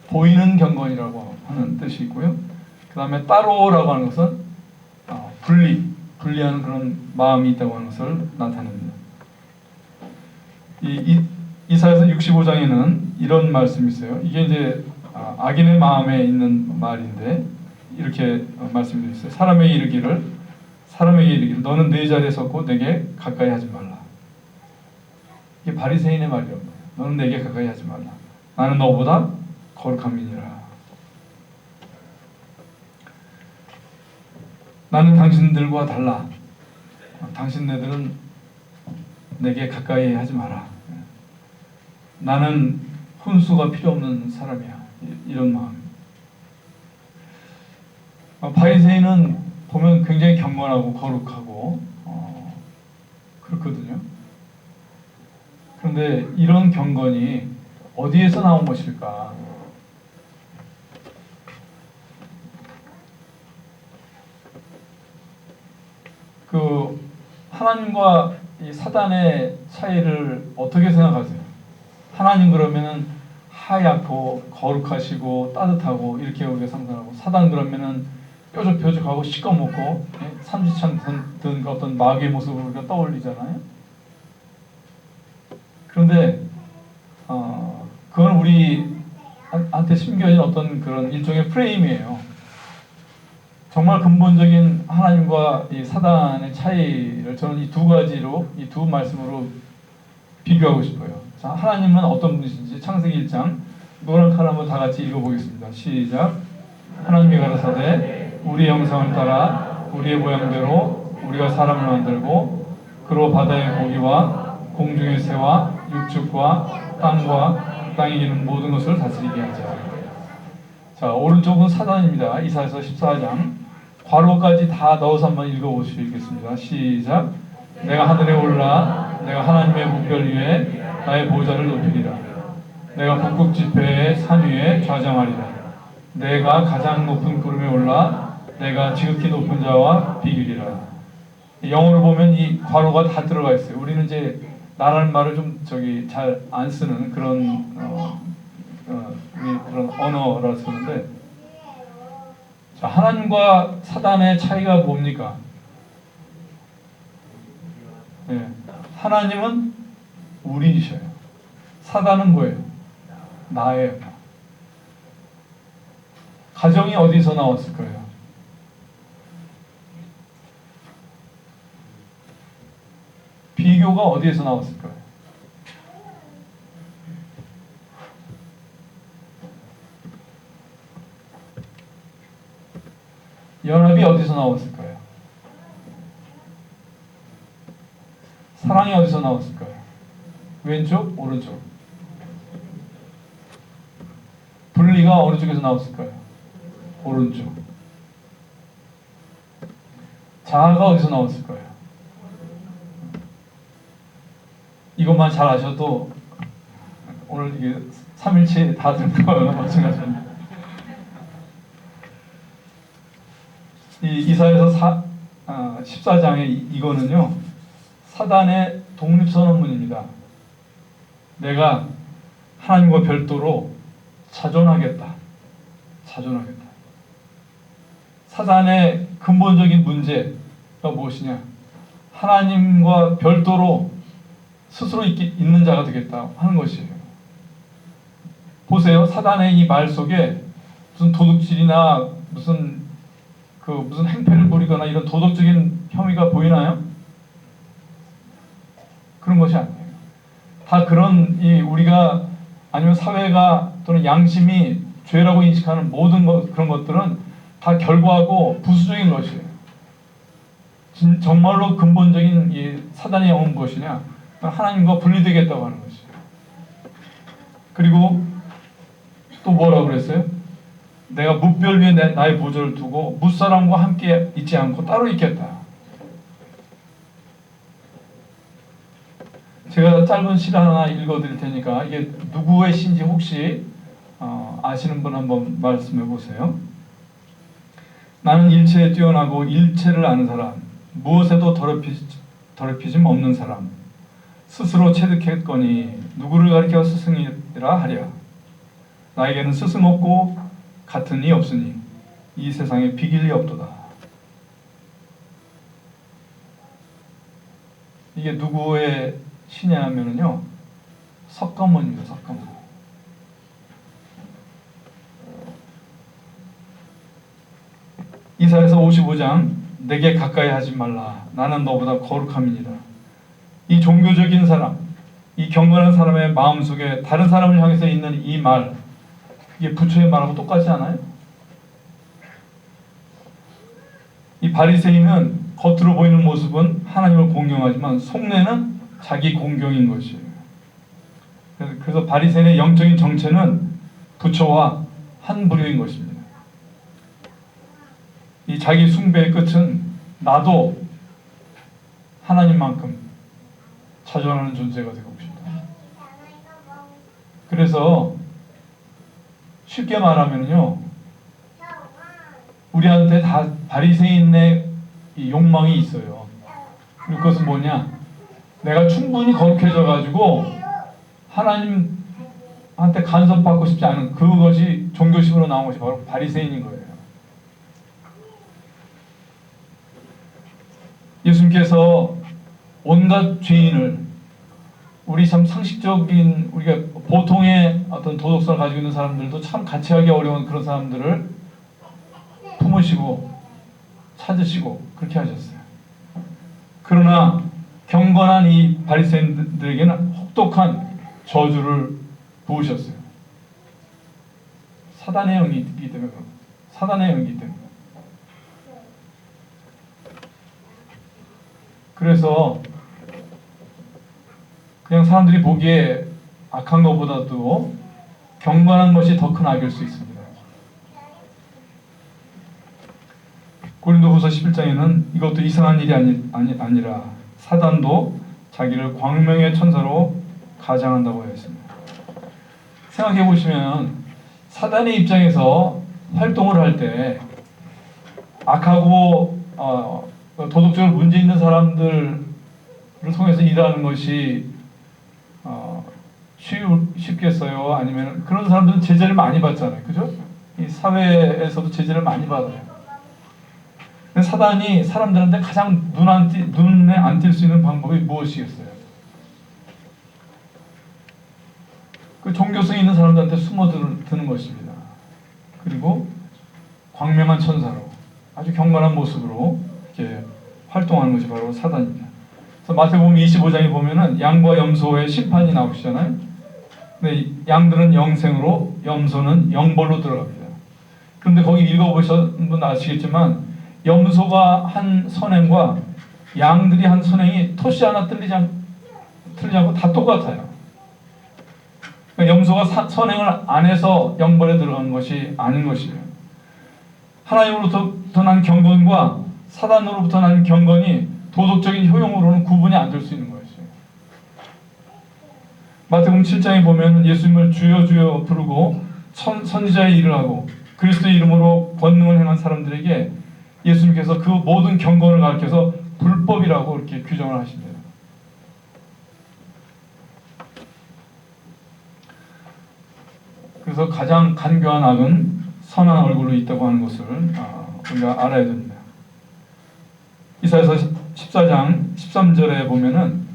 보이는 경건이라고 하는 뜻이 있고요. 그 다음에 따로라고 하는 것은 분리하는 그런 마음이 있다고 하는 것을 나타냅니다. 이사야서 65장에는 이런 말씀이 있어요. 이게 이제 악인의 마음에 있는 말인데 이렇게 말씀이 있어요. 사람에게 이르기를 너는 내 자리에 섰고 내게 가까이 하지 말라. 이게 바리새인의 말이란 말이에요. 너는 내게 가까이 하지 말라. 나는 너보다 거룩한 민이라. 나는 당신들과 달라. 당신네들은 내게 가까이 하지 마라. 나는 훈수가 필요 없는 사람이야. 이런 마음. 바리새인은 보면 굉장히 경건하고 거룩하고 그렇거든요. 그런데 이런 경건이 어디에서 나온 것일까? 하나님과 이 사단의 차이를 어떻게 생각하세요? 하나님 그러면은 하얗고 거룩하시고 따뜻하고 이렇게 우리가 상상하고, 사단 그러면은 뾰족뾰족하고 시꺼멓고 삼지창 든 어떤 마귀의 모습을 우리가 떠올리잖아요. 그런데 그건 우리한테 심겨진 어떤 그런 일종의 프레임이에요. 정말 근본적인 하나님과 이 사단의 차이를 저는 이 두 가지로, 이 두 말씀으로 비교하고 싶어요. 자, 하나님은 어떤 분이신지 창세기 1장 노란 칼 한번 다 같이 읽어보겠습니다. 시작. 하나님이 가라사대 우리의 형상을 따라 우리의 모양대로 우리가 사람을 만들고 그로 바다의 고기와 공중의 새와 육축과 땅과 땅에 기는 모든 것을 다스리게 하자. 자, 오른쪽은 사단입니다. 이사야서 14장 괄호까지 다 넣어서 한번 읽어보시겠습니다. 시작. 내가 하늘에 올라 내가 하나님의 무별 위에 나의 보좌를 높이리라. 내가 북극 지폐의 산 위에 좌정하리라. 내가 가장 높은 구름에 올라 내가 지극히 높은 자와 비기리라. 영어로 보면 이 괄호가 다 들어가 있어요. 우리는 이제 나라는 말을 좀 잘 안 쓰는 그런 그런 언어라 쓰는데, 자, 하나님과 사단의 차이가 뭡니까? 네. 하나님은 우리이셔요. 사단은 뭐예요? 나예요. 가정이 어디서 나왔을 거예요? 비교가 어디에서 나왔을 거예요? 연합이 어디서 나왔을 거예요? 사랑이 어디서 나왔을 거예요? 왼쪽, 오른쪽. 분리가 어느 쪽에서 나왔을 거예요? 오른쪽. 자아가 어디서 나왔을 거예요? 이것만 잘 아셔도 오늘 이게 3일치 다 될 거예요. 마찬가지입니다. 이 이사야서 14장의 이거는요, 사단의 독립선언문입니다. 내가 하나님과 별도로 자존하겠다. 자존하겠다. 사단의 근본적인 문제가 무엇이냐? 하나님과 별도로 스스로 있는 자가 되겠다 하는 것이에요. 보세요. 사단의 이 말 속에 무슨 도둑질이나 무슨 행패를 부리거나 이런 도덕적인 혐의가 보이나요? 그런 것이 아니에요. 다 그런 우리가 아니면 사회가 또는 양심이 죄라고 인식하는 모든 그런 것들은 다 결과하고 부수적인 것이에요. 정말로 근본적인 이 사단의 영은 무엇이냐? 하나님과 분리되겠다고 하는 것이에요. 그리고 또 뭐라고 그랬어요? 내가 무별 위에 나의 보좌를 두고 무사람과 함께 있지 않고 따로 있겠다. 제가 짧은 시 하나 읽어드릴 테니까 이게 누구의 시인지 혹시 아시는 분 한번 말씀해 보세요. 나는 일체에 뛰어나고 일체를 아는 사람, 무엇에도 더럽히짐 없는 사람, 스스로 체득했거니 누구를 가리켜 스승이라 하랴. 나에게는 스승 없고 같은 이 없으니 이 세상에 비길 리 없도다. 이게 누구의 시냐면은요, 석가모니입니다. 석가모니. 이사야서 55장 내게 가까이 하지 말라. 나는 너보다 거룩함이니라. 이 종교적인 사람, 이 경건한 사람의 마음속에 다른 사람을 향해서 있는 이 말, 이게 부처의 말하고 똑같지 않아요? 이 바리새인은 겉으로 보이는 모습은 하나님을 공경하지만 속내는 자기 공경인 것이에요. 그래서 바리새인의 영적인 정체는 부처와 한 부류인 것입니다. 이 자기 숭배의 끝은 나도 하나님만큼 자존하는 존재가 되고 싶다. 그래서 쉽게 말하면요, 우리한테 다 바리새인의 이 욕망이 있어요. 그리고 그것은 뭐냐? 내가 충분히 거룩해져 가지고 하나님한테 간섭받고 싶지 않은 그것이 종교심으로 나온 것이 바로 바리새인인 거예요. 예수님께서 온갖 죄인을, 우리 참 상식적인, 우리가 보통의 어떤 도덕성을 가지고 있는 사람들도 참 같이 하기 어려운 그런 사람들을 품으시고 찾으시고 그렇게 하셨어요. 그러나 경건한 이 바리새인들에게는 혹독한 저주를 부으셨어요. 사단의 영이기 때문에, 사단의 영이기 때문에. 그래서 그냥 사람들이 보기에 악한 것보다도 경건한 것이 더 큰 악일 수 있습니다. 고린도후서 11장에는 이것도 이상한 일이 아니라 사단도 자기를 광명의 천사로 가장한다고 했습니다. 생각해 보시면 사단의 입장에서 활동을 할 때 악하고 도덕적으로 문제 있는 사람들을 통해서 일하는 것이 쉽겠어요? 아니면 그런 사람들은 제재를 많이 받잖아요. 그죠? 이 사회에서도 제재를 많이 받아요. 근데 사단이 사람들한테 가장 눈에 안 띌 수 있는 방법이 무엇이겠어요? 그 종교성 있는 사람들한테 숨어드는 것입니다. 그리고 광명한 천사로 아주 경건한 모습으로 이렇게 활동하는 것이 바로 사단입니다. 그래서 마태복음 25장에 보면은 양과 염소의 심판이 나오시잖아요. 근데 양들은 영생으로, 염소는 영벌로 들어갑니다. 그런데 거기 읽어보신 분 아시겠지만 염소가 한 선행과 양들이 한 선행이 토시 하나 틀리지 않고 다 똑같아요. 그러니까 염소가 선행을 안 해서 영벌에 들어가는 것이 아닌 것이에요. 하나님으로부터 난 경건과 사단으로부터 난 경건이 도덕적인 효용으로는 구분이 안 될 수 있는 것이에요. 마태복음 7장에 보면 예수님을 주여 주여 부르고 선지자의 일을 하고 그리스도의 이름으로 권능을 행한 사람들에게 예수님께서 그 모든 경건을 가르쳐서 불법이라고 이렇게 규정을 하십니다. 그래서 가장 간교한 악은 선한 얼굴로 있다고 하는 것을 우리가 알아야 됩니다. 이사야서 14장 13절에 보면은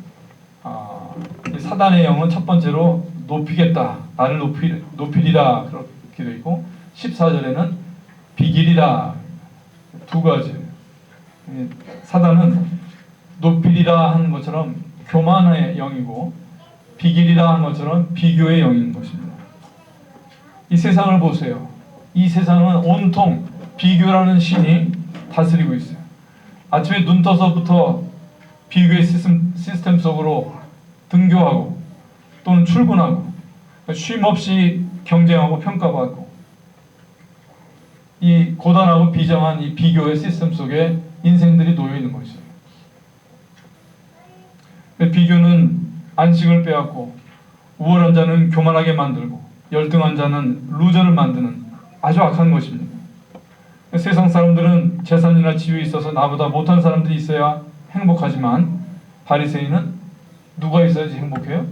이 사단의 영은 첫 번째로 높이겠다, 나를 높이리라 그렇게 되어 있고 14절에는 비기리라 두 가지. 사단은 높이리라 하는 것처럼 교만의 영이고 비기리라 하는 것처럼 비교의 영인 것입니다. 이 세상을 보세요. 이 세상은 온통 비교라는 신이 다스리고 있어요. 아침에 눈 떠서부터 비교의 시스템 속으로 등교하고 또는 출근하고 쉼 없이 경쟁하고 평가받고 이 고단하고 비정한 이 비교의 시스템 속에 인생들이 놓여 있는 것이에요. 비교는 안식을 빼앗고 우월한 자는 교만하게 만들고 열등한 자는 루저를 만드는 아주 악한 것입니다. 세상 사람들은 재산이나 지위에 있어서 나보다 못한 사람들이 있어야 행복하지만 바리새인은 누가 있어야지 행복해요?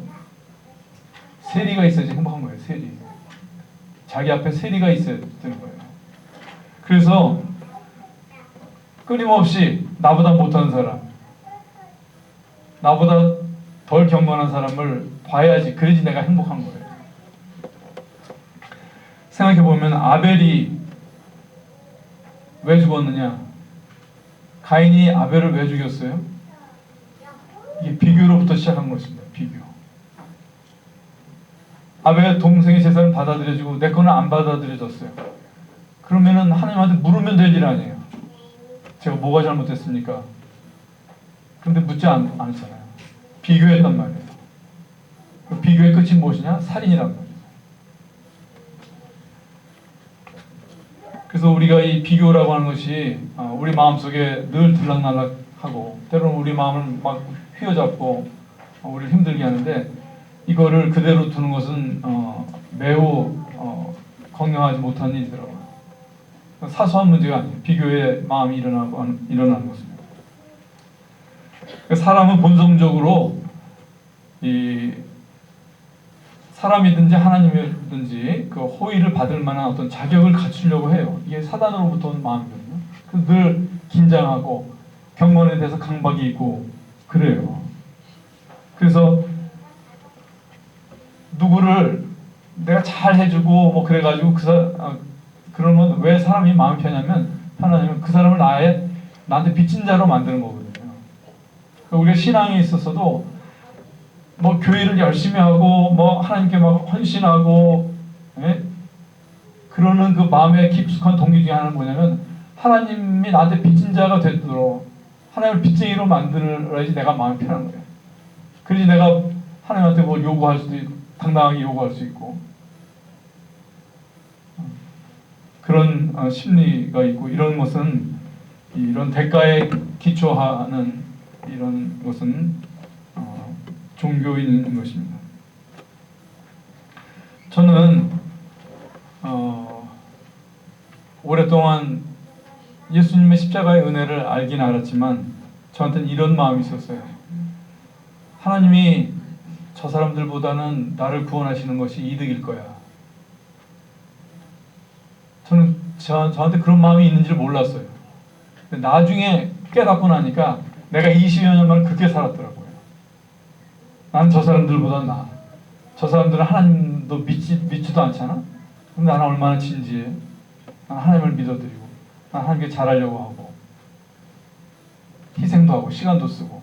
세리가 있어야지 행복한 거예요. 세리. 자기 앞에 세리가 있어야 되는 거예요. 그래서 끊임없이 나보다 못한 사람, 나보다 덜 경건한 사람을 봐야지, 그래야지 내가 행복한 거예요. 생각해보면 아벨이 왜 죽었느냐? 가인이 아벨을 왜 죽였어요? 이게 비교로부터 시작한 것입니다. 비교. 아벨의 동생의 재산을 받아들여지고 내 거는 안 받아들여졌어요. 그러면은 하나님한테 물으면 될 일 아니에요. 제가 뭐가 잘못됐습니까? 그런데 묻지 않잖아요. 비교했단 말이에요. 그 비교의 끝이 무엇이냐? 살인이란 말이에요. 그래서 우리가 이 비교라고 하는 것이 우리 마음속에 늘 들락날락하고 때로는 우리 마음을 막 휘어잡고 우리를 힘들게 하는데 이거를 그대로 두는 것은 매우 건강하지 못한 일이더라고요. 사소한 문제가 아니에요. 비교의 마음이 일어나는 것입니다. 사람은 본성적으로 이 사람이든지 하나님이든지 그 호의를 받을 만한 어떤 자격을 갖추려고 해요. 이게 사단으로부터 온 마음이거든요. 그래서 늘 긴장하고 경건에 대해서 강박이 있고 그래요. 그래서 누구를 내가 잘 해주고 뭐 그래가지고 그러면 왜 사람이 마음이 편하냐면 그 사람을 나한테 빚진 자로 만드는 거거든요. 우리가 신앙에 있어서도 뭐 교회를 열심히 하고 뭐 하나님께 막 헌신하고 그러는 그 마음의 깊숙한 동기 중에 하나는 뭐냐면 하나님이 나한테 빚진 자가 되도록 하나님을 빚쟁이로 만들어야지 내가 마음이 편한 거예요. 그래야지 내가 하나님한테 뭐 요구할 수도 있고 당당하게 요구할 수 있고 그런 심리가 있고 이런 것은 이런 대가에 기초하는 이런 것은 종교인 것입니다. 저는 오랫동안 예수님의 십자가의 은혜를 알긴 알았지만 저한테는 이런 마음이 있었어요. 하나님이 저 사람들보다는 나를 구원하시는 것이 이득일 거야. 저는 저한테 그런 마음이 있는지를 몰랐어요. 근데 나중에 깨닫고 나니까 내가 20여 년만 그렇게 살았더라고요. 난 저 사람들보다 나아. 저 사람들은 너 믿지도 않잖아? 근데 나는 얼마나 진지해. 난 하나님을 믿어드리고, 난 하나님께 잘하려고 하고, 희생도 하고, 시간도 쓰고.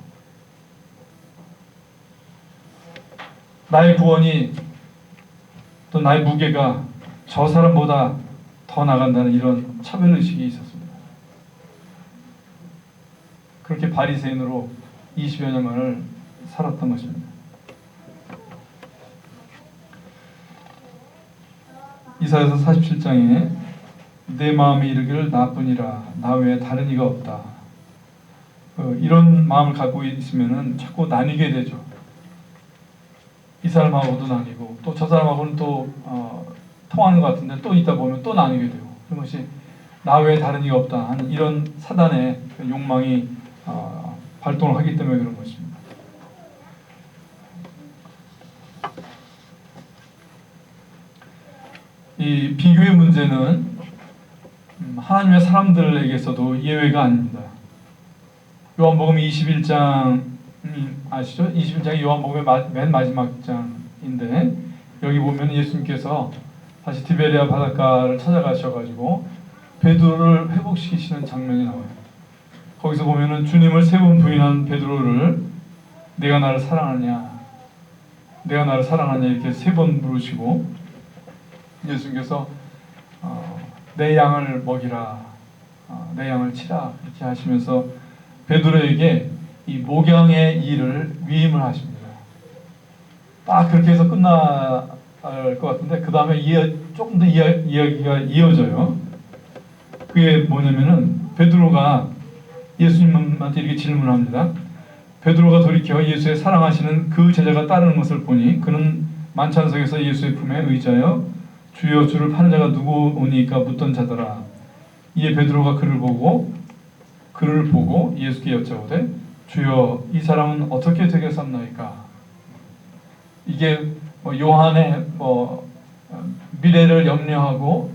나의 구원이, 또 나의 무게가 저 사람보다 더 나간다는 이런 차별의식이 있었습니다. 그렇게 바리새인으로 20여 년간을 살았던 것입니다. 이사야서 47장에 내 마음이 이르기를 나뿐이라 나 외에 다른 이가 없다. 이런 마음을 갖고 있으면은 자꾸 나뉘게 되죠. 이 사람하고도 나뉘고 또 저 사람하고는 또 통하는 것 같은데 또 있다 보면 또 나뉘게 되고, 그런 것이 나 외에 다른 이가 없다 하는 이런 사단의 욕망이 발동을 하기 때문에 그런 것입니다. 이 비교의 문제는 하나님의 사람들에게서도 예외가 아닙니다. 요한복음 21장 아시죠? 21장이 요한복음의 맨 마지막 장인데, 여기 보면 예수님께서 다시 디베레아 바닷가를 찾아가셔가지고 베드로를 회복시키시는 장면이 나와요. 거기서 보면은 주님을 세 번 부인한 베드로를 내가 나를 사랑하냐, 내가 나를 사랑하냐 이렇게 세 번 물으시고, 예수님께서 내 양을 먹이라, 내 양을 치라 이렇게 하시면서 베드로에게 이 목양의 일을 위임을 하십니다. 딱 그렇게 해서 끝날 것 같은데 그 다음에 조금 더 이야기가 이어져요. 그게 뭐냐면은 베드로가 예수님한테 이렇게 질문합니다. 베드로가 돌이켜 예수의 사랑하시는 그 제자가 따르는 것을 보니 그는 만찬석에서 예수의 품에 의자여 주여 주를 파는 자가 누구오니까 묻던 자더라. 이에 베드로가 그를 보고 예수께 여쭤보되 주여 이 사람은 어떻게 되겠습니까? 이게 요한의 미래를 염려하고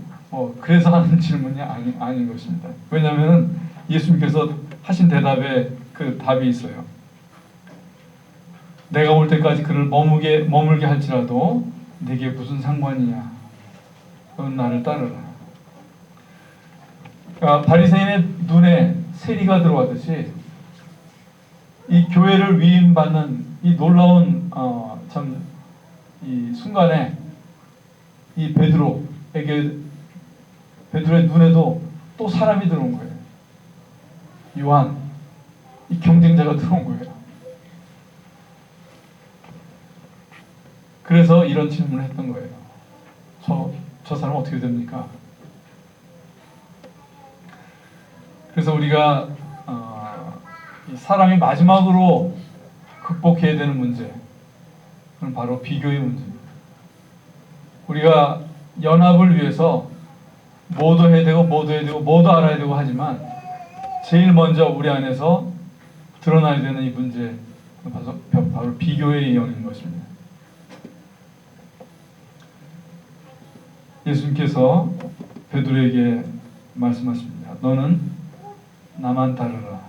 그래서 하는 질문이 아닌 것입니다. 왜냐하면 예수님께서 하신 대답에 그 답이 있어요. 내가 올 때까지 그를 머물게 할지라도 네게 무슨 상관이냐? 넌 나를 따르라. 그러니까 바리새인의 눈에 세리가 들어왔듯이 이 교회를 위임받는 이 놀라운 이 순간에 이 베드로의 눈에도 또 사람이 들어온 거예요. 요한, 이 경쟁자가 들어온 거예요. 그래서 이런 질문을 했던 거예요. 저 사람 어떻게 됩니까? 그래서 우리가 사람이 마지막으로 극복해야 되는 문제, 그건 바로 비교의 문제입니다. 우리가 연합을 위해서 뭐도 해야 되고 뭐도 알아야 되고 하지만 제일 먼저 우리 안에서 드러나야 되는 이 문제, 바로 비교의 영인 것입니다. 예수님께서 베드로에게 말씀하십니다. 너는 나만 따르라.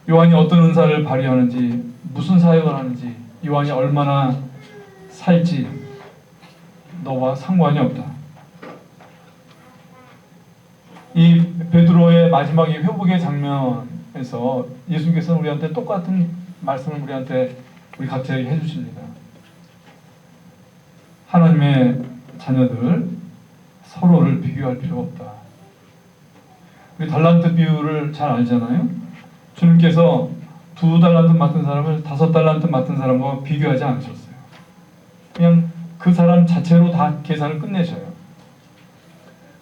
요한이 어떤 은사를 발휘하는지, 무슨 사역을 하는지, 요한이 얼마나 살지 너와 상관이 없다. 이 베드로의 마지막 회복의 장면에서 예수님께서는 우리한테 똑같은 말씀을 우리 각자에게 해주십니다. 하나님의 자녀들 서로를 비교할 필요가 없다. 우리 달란트 비유를 잘 알잖아요. 주님께서 2달란트 맡은 사람을 5달란트 맡은 사람과 비교하지 않으셨어요. 그냥 그 사람 자체로 다 계산을 끝내셔요.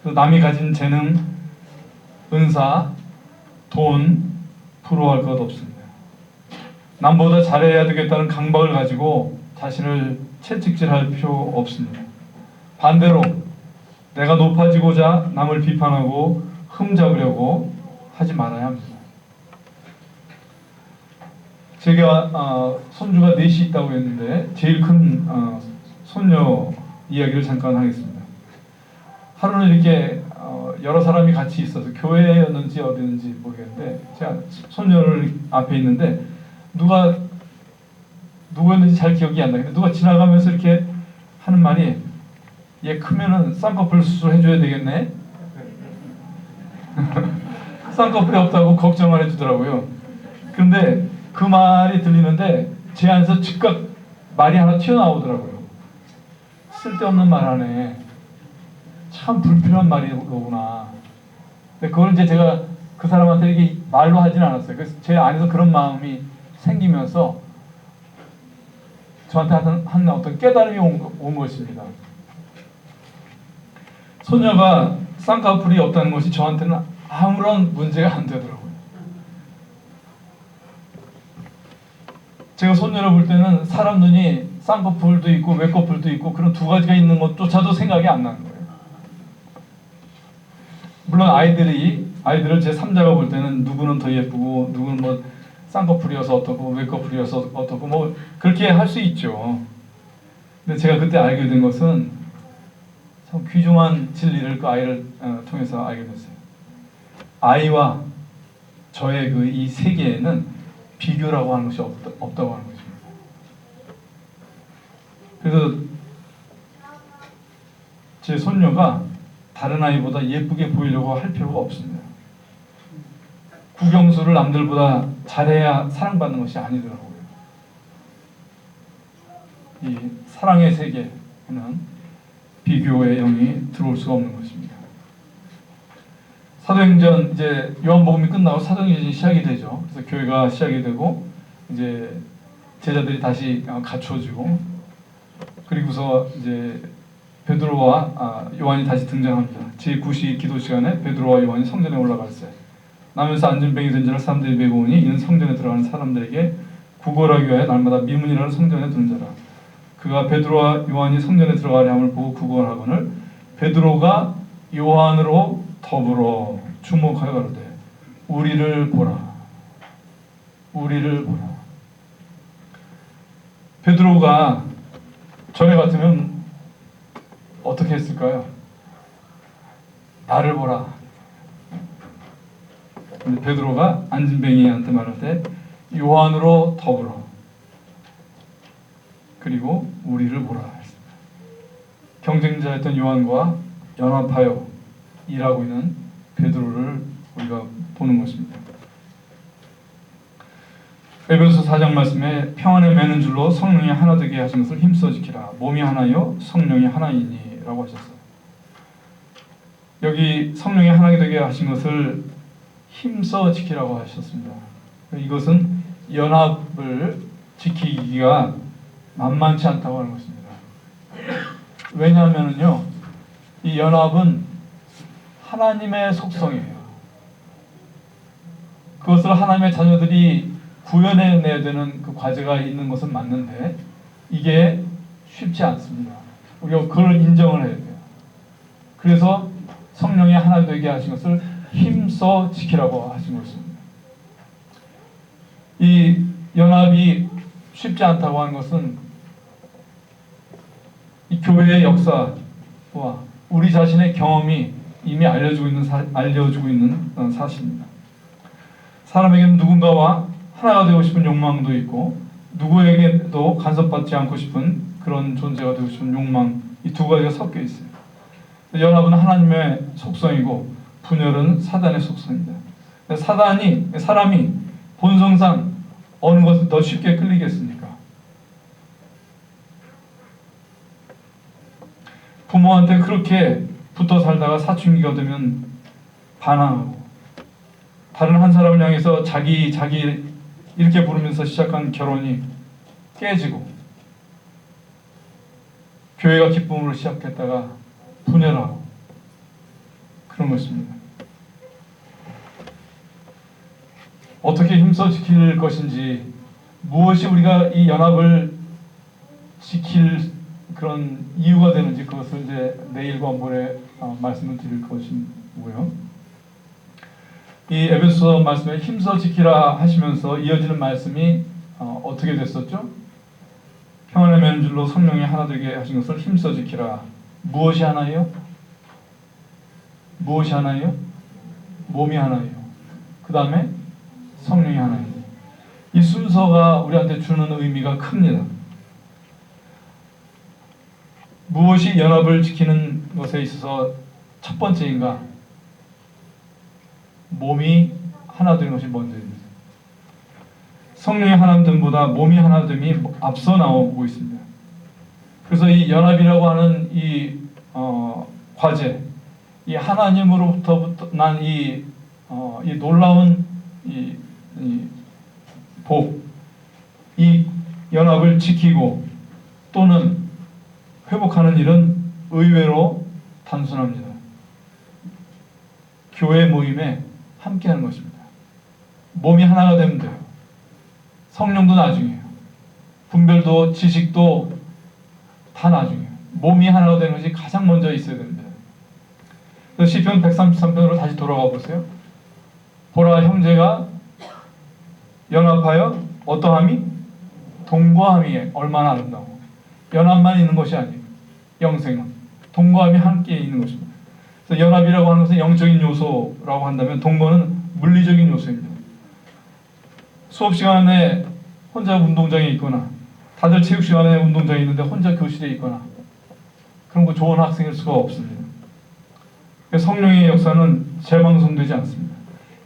그래서 남이 가진 재능, 은사, 돈 부러워할 것 없습니다. 남보다 잘해야 되겠다는 강박을 가지고 자신을 채찍질할 필요 없습니다. 반대로 내가 높아지고자 남을 비판하고 흠잡으려고 하지 말아야 합니다. 제가 손주가 넷이 있다고 했는데 제일 큰 손녀 이야기를 잠깐 하겠습니다. 하루는 이렇게 여러 사람이 같이 있어서 교회였는지 어디였는지 모르겠는데 제가 손녀를 앞에 있는데 누가 누구였는지 잘 기억이 안 나. 근데 누가 지나가면서 이렇게 하는 말이, 얘 크면은 쌍꺼풀 수술해줘야 되겠네. 쌍꺼풀이 없다고 걱정을 해주더라고요. 근데 그 말이 들리는데 제 안에서 즉각 말이 하나 튀어나오더라고요. 쓸데없는 말 하네. 참 불필요한 말이구나. 근데 그걸 이제 제가 그 사람한테 이게 말로 하진 않았어요. 그래서 제 안에서 그런 마음이 생기면서 저한테 한 어떤 깨달음이 온 것입니다. 소녀가 쌍꺼풀이 없다는 것이 저한테는 아무런 문제가 안 되더라고요. 제가 소녀를 볼 때는 사람 눈이 쌍꺼풀도 있고 외꺼풀도 있고 그런 두 가지가 있는 것조차도 생각이 안 나는 거예요. 물론 아이들을 제 3자가 볼 때는 누구는 더 예쁘고 누구는 뭐 쌍꺼풀이어서 어떻고 외꺼풀이어서 어떻고 뭐 그렇게 할 수 있죠. 근데 제가 그때 알게 된 것은 참 귀중한 진리를 그 아이를 통해서 알게 됐어요. 아이와 저의 그 이 세계에는 비교라고 하는 것이 없다고 하는 것입니다. 그래서 제 손녀가 다른 아이보다 예쁘게 보이려고 할 필요가 없습니다. 국영수를 남들보다 잘해야 사랑받는 것이 아니더라고요. 이 사랑의 세계에는 비교의 영이 들어올 수가 없는 것입니다. 사도행전 이제 요한복음이 끝나고 사도행전이 시작이 되죠. 그래서 교회가 시작이 되고 이제 제자들이 다시 갖춰지고 그리고서 이제 베드로와 요한이 다시 등장합니다. 제9시 기도 시간에 베드로와 요한이 성전에 올라갔어요. 나면서 안진병이 된 자를 사람들이 메고 오니 이는 성전에 들어가는 사람들에게 구걸하기 위하여 날마다 미문이라는 성전에 두는 자라. 그가 베드로와 요한이 성전에 들어가려 함을 보고 구걸하거늘 베드로가 요한으로 더불어 주목하여 가로되 우리를 보라. 우리를 보라. 베드로가 전에 같으면 어떻게 했을까요? 나를 보라. 근데 베드로가 안진뱅이한테 말할 때 요한으로 더불어 그리고 우리를 보라 했습니다. 경쟁자였던 요한과 연합하여 일하고 있는 베드로를 우리가 보는 것입니다. 에베소서 4장 말씀에 평안에 매는 줄로 성령이 하나 되게 하신 것을 힘써 지키라. 몸이 하나요 성령이 하나이니 라고 하셨어요. 여기 성령이 하나 되게 하신 것을 힘써 지키라고 하셨습니다. 이것은 연합을 지키기가 만만치 않다고 하는 것입니다. 왜냐하면요, 이 연합은 하나님의 속성이에요. 그것을 하나님의 자녀들이 구현해내야 되는 그 과제가 있는 것은 맞는데 이게 쉽지 않습니다. 우리가 그걸 인정을 해야 돼요. 그래서 성령이 하나 되게 하신 것을 힘써 지키라고 하신 것입니다. 이 연합이 쉽지 않다고 하는 것은 이 교회의 역사와 우리 자신의 경험이 이미 알려주고 있는 사실입니다. 사람에게는 누군가와 하나가 되고 싶은 욕망도 있고 누구에게도 간섭받지 않고 싶은 그런 존재가 되고 싶은 욕망, 이 두 가지가 섞여 있어요. 연합은 하나님의 속성이고 분열은 사단의 속성입니다. 사람이 본성상 어느 것을 더 쉽게 끌리겠습니까? 부모한테 그렇게 붙어 살다가 사춘기가 되면 반항하고 다른 한 사람을 향해서 자기 이렇게 부르면서 시작한 결혼이 깨지고 교회가 기쁨으로 시작했다가 분열하고 그런 것입니다. 어떻게 힘써 지킬 것인지, 무엇이 우리가 이 연합을 지킬 그런 이유가 되는지 그것을 이제 내일과 모레 말씀을 드릴 것이고요. 이 에베소서 말씀에 힘써 지키라 하시면서 이어지는 말씀이 어떻게 됐었죠? 평안에 매는 줄로 성령이 하나 되게 하신 것을 힘써 지키라. 무엇이 하나예요? 무엇이 하나예요? 몸이 하나예요. 그 다음에 성령이 하나예요. 이 순서가 우리한테 주는 의미가 큽니다. 무엇이 연합을 지키는 것에 있어서 첫 번째인가? 몸이 하나 되는 것이 먼저입니다. 성령의 하나됨보다 몸이 하나됨이 앞서 나오고 있습니다. 그래서 이 연합이라고 하는 이 과제, 이 하나님으로부터 난 이 놀라운 이 복, 이 연합을 지키고 또는 회복하는 일은 의외로 단순합니다. 교회 모임에 함께하는 것입니다. 몸이 하나가 되면 돼요. 성령도 나중이에요. 분별도 지식도 다 나중이에요. 몸이 하나가 되는 것이 가장 먼저 있어야 됩니다. 그래서 시편 133편으로 다시 돌아가 보세요. 보라, 형제가 연합하여 어떠함이? 동거함이 얼마나 아름다워. 연합만 있는 것이 아니에요. 영생은 동거함이 함께 있는 것입니다. 그래서 연합이라고 하는 것은 영적인 요소라고 한다면 동거는 물리적인 요소입니다. 수업 시간에 혼자 운동장에 있거나 다들 체육 시간에 운동장에 있는데 혼자 교실에 있거나 그런 거 좋은 학생일 수가 없습니다. 성령의 역사는 재방송되지 않습니다.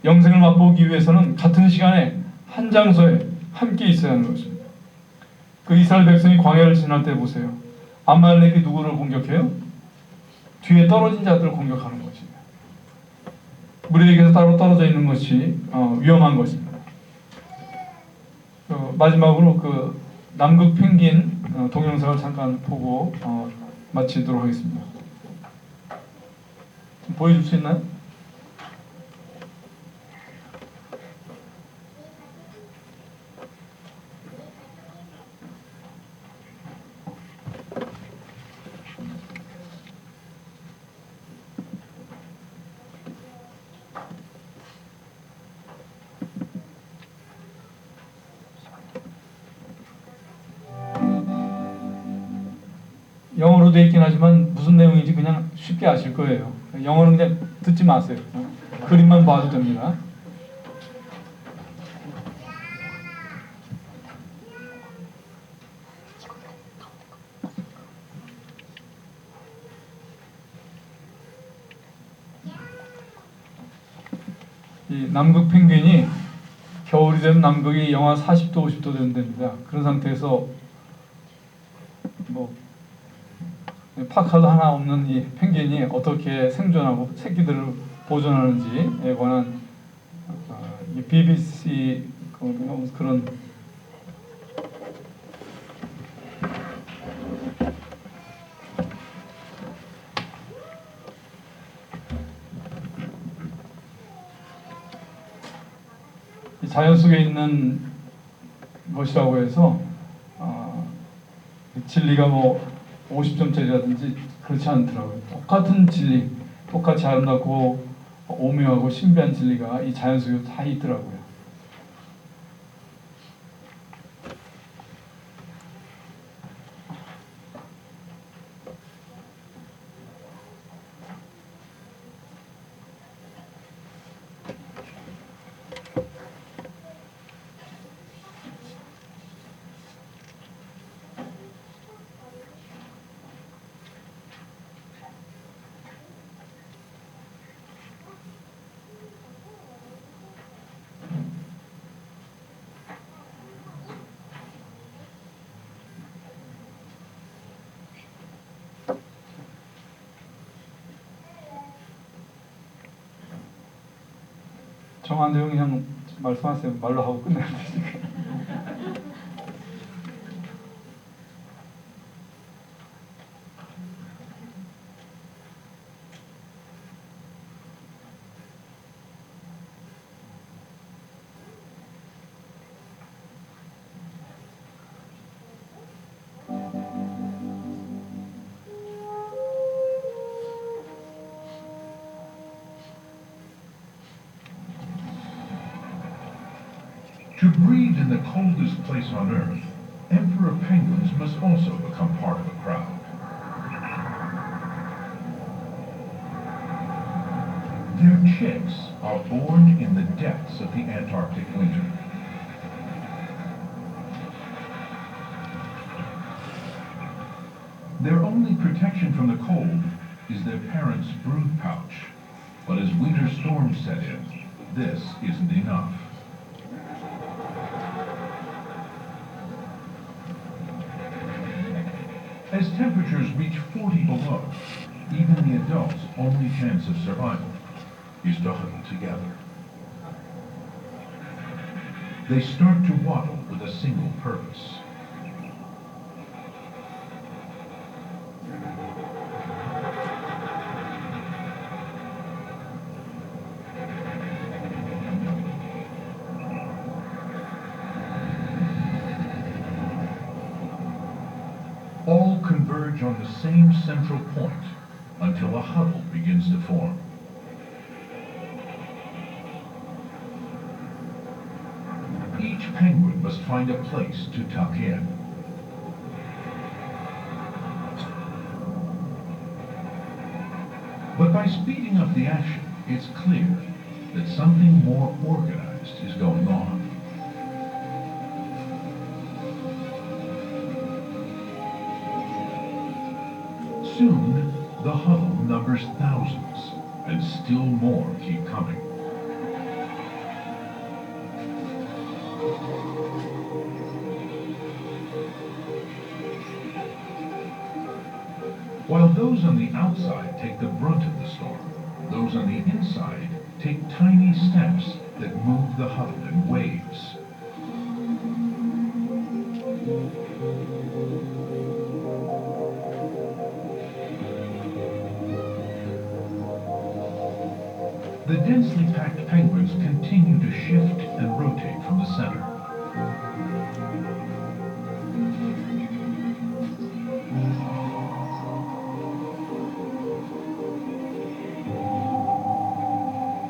영생을 맛보기 위해서는 같은 시간에 한 장소에 함께 있어야 하는 것입니다. 그 이스라엘 백성이 광야를 지날 때 보세요. 아말렉이 누구를 공격해요? 뒤에 떨어진 자들을 공격하는 것이에요. 무리에게서 따로 떨어져 있는 것이 위험한 것입니다. 마지막으로 그 남극 펭귄 동영상을 잠깐 보고 마치도록 하겠습니다. 보여줄 수 있나요? 영어로 되어 있긴 하지만 무슨 내용인지 그냥 쉽게 아실 거예요. 영어는 그냥 듣지 마세요. 그림만 봐도 됩니다. 이 남극 펭귄이 겨울이 되면 남극이 영하 40도, 50도 된답니다. 그런 상태에서 뭐 파카도 하나 없는 이 펭귄이 어떻게 생존하고 새끼들을 보존하는지에 관한 이 BBC 그런 자연 속에 있는 것이라고 해서 진리가 뭐 50점짜리라든지 그렇지 않더라고요. 똑같은 진리, 똑같이 아름답고 오묘하고 신비한 진리가 이 자연 속에 다 있더라고요. 정한 내용 그냥 말씀하세요. 말로 하고 끝내야 되니까. To breed in the coldest place on Earth, emperor penguins must also become part of the crowd. Their chicks are born in the depths of the Antarctic winter. Their only protection from the cold is their parents' brood pouch. But as winter storms set in, this isn't enough. As temperatures reach 40 below, even the adults' only chance of survival is to huddle together. They start to waddle with a single purpose. All converge on the same central point until a huddle begins to form. Each penguin must find a place to tuck in. But by speeding up the action, it's clear that something more organized is going on. Soon, the huddle numbers thousands, and still more keep coming. While those on the outside take the brunt of the storm, those on the inside take tiny steps that move the huddle in waves. The densely packed penguins continue to shift and rotate from the center.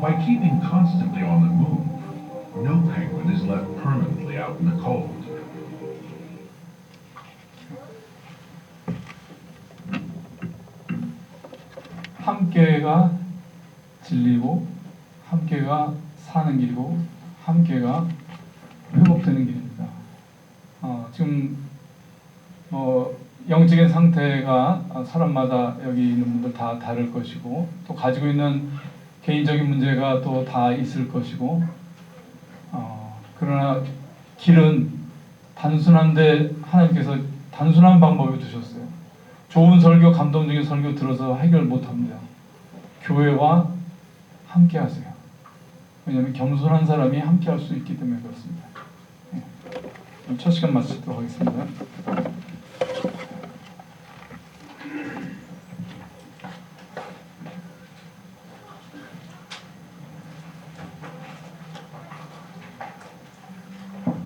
By keeping constantly on the move, no penguin is left permanently out in the cold. 함께가 진리고 함께가 사는 길이고 함께가 회복되는 길입니다. 지금 영적인 상태가 사람마다 여기 있는 분들 다 다를 것이고 또 가지고 있는 개인적인 문제가 또 다 있을 것이고 그러나 길은 단순한데 하나님께서 단순한 방법을 두셨어요. 좋은 설교, 감동적인 설교 들어서 해결 못합니다. 교회와 함께 하세요. 왜냐하면 겸손한 사람이 함께 할 수 있기 때문에 그렇습니다. 첫 시간 마치도록 하겠습니다.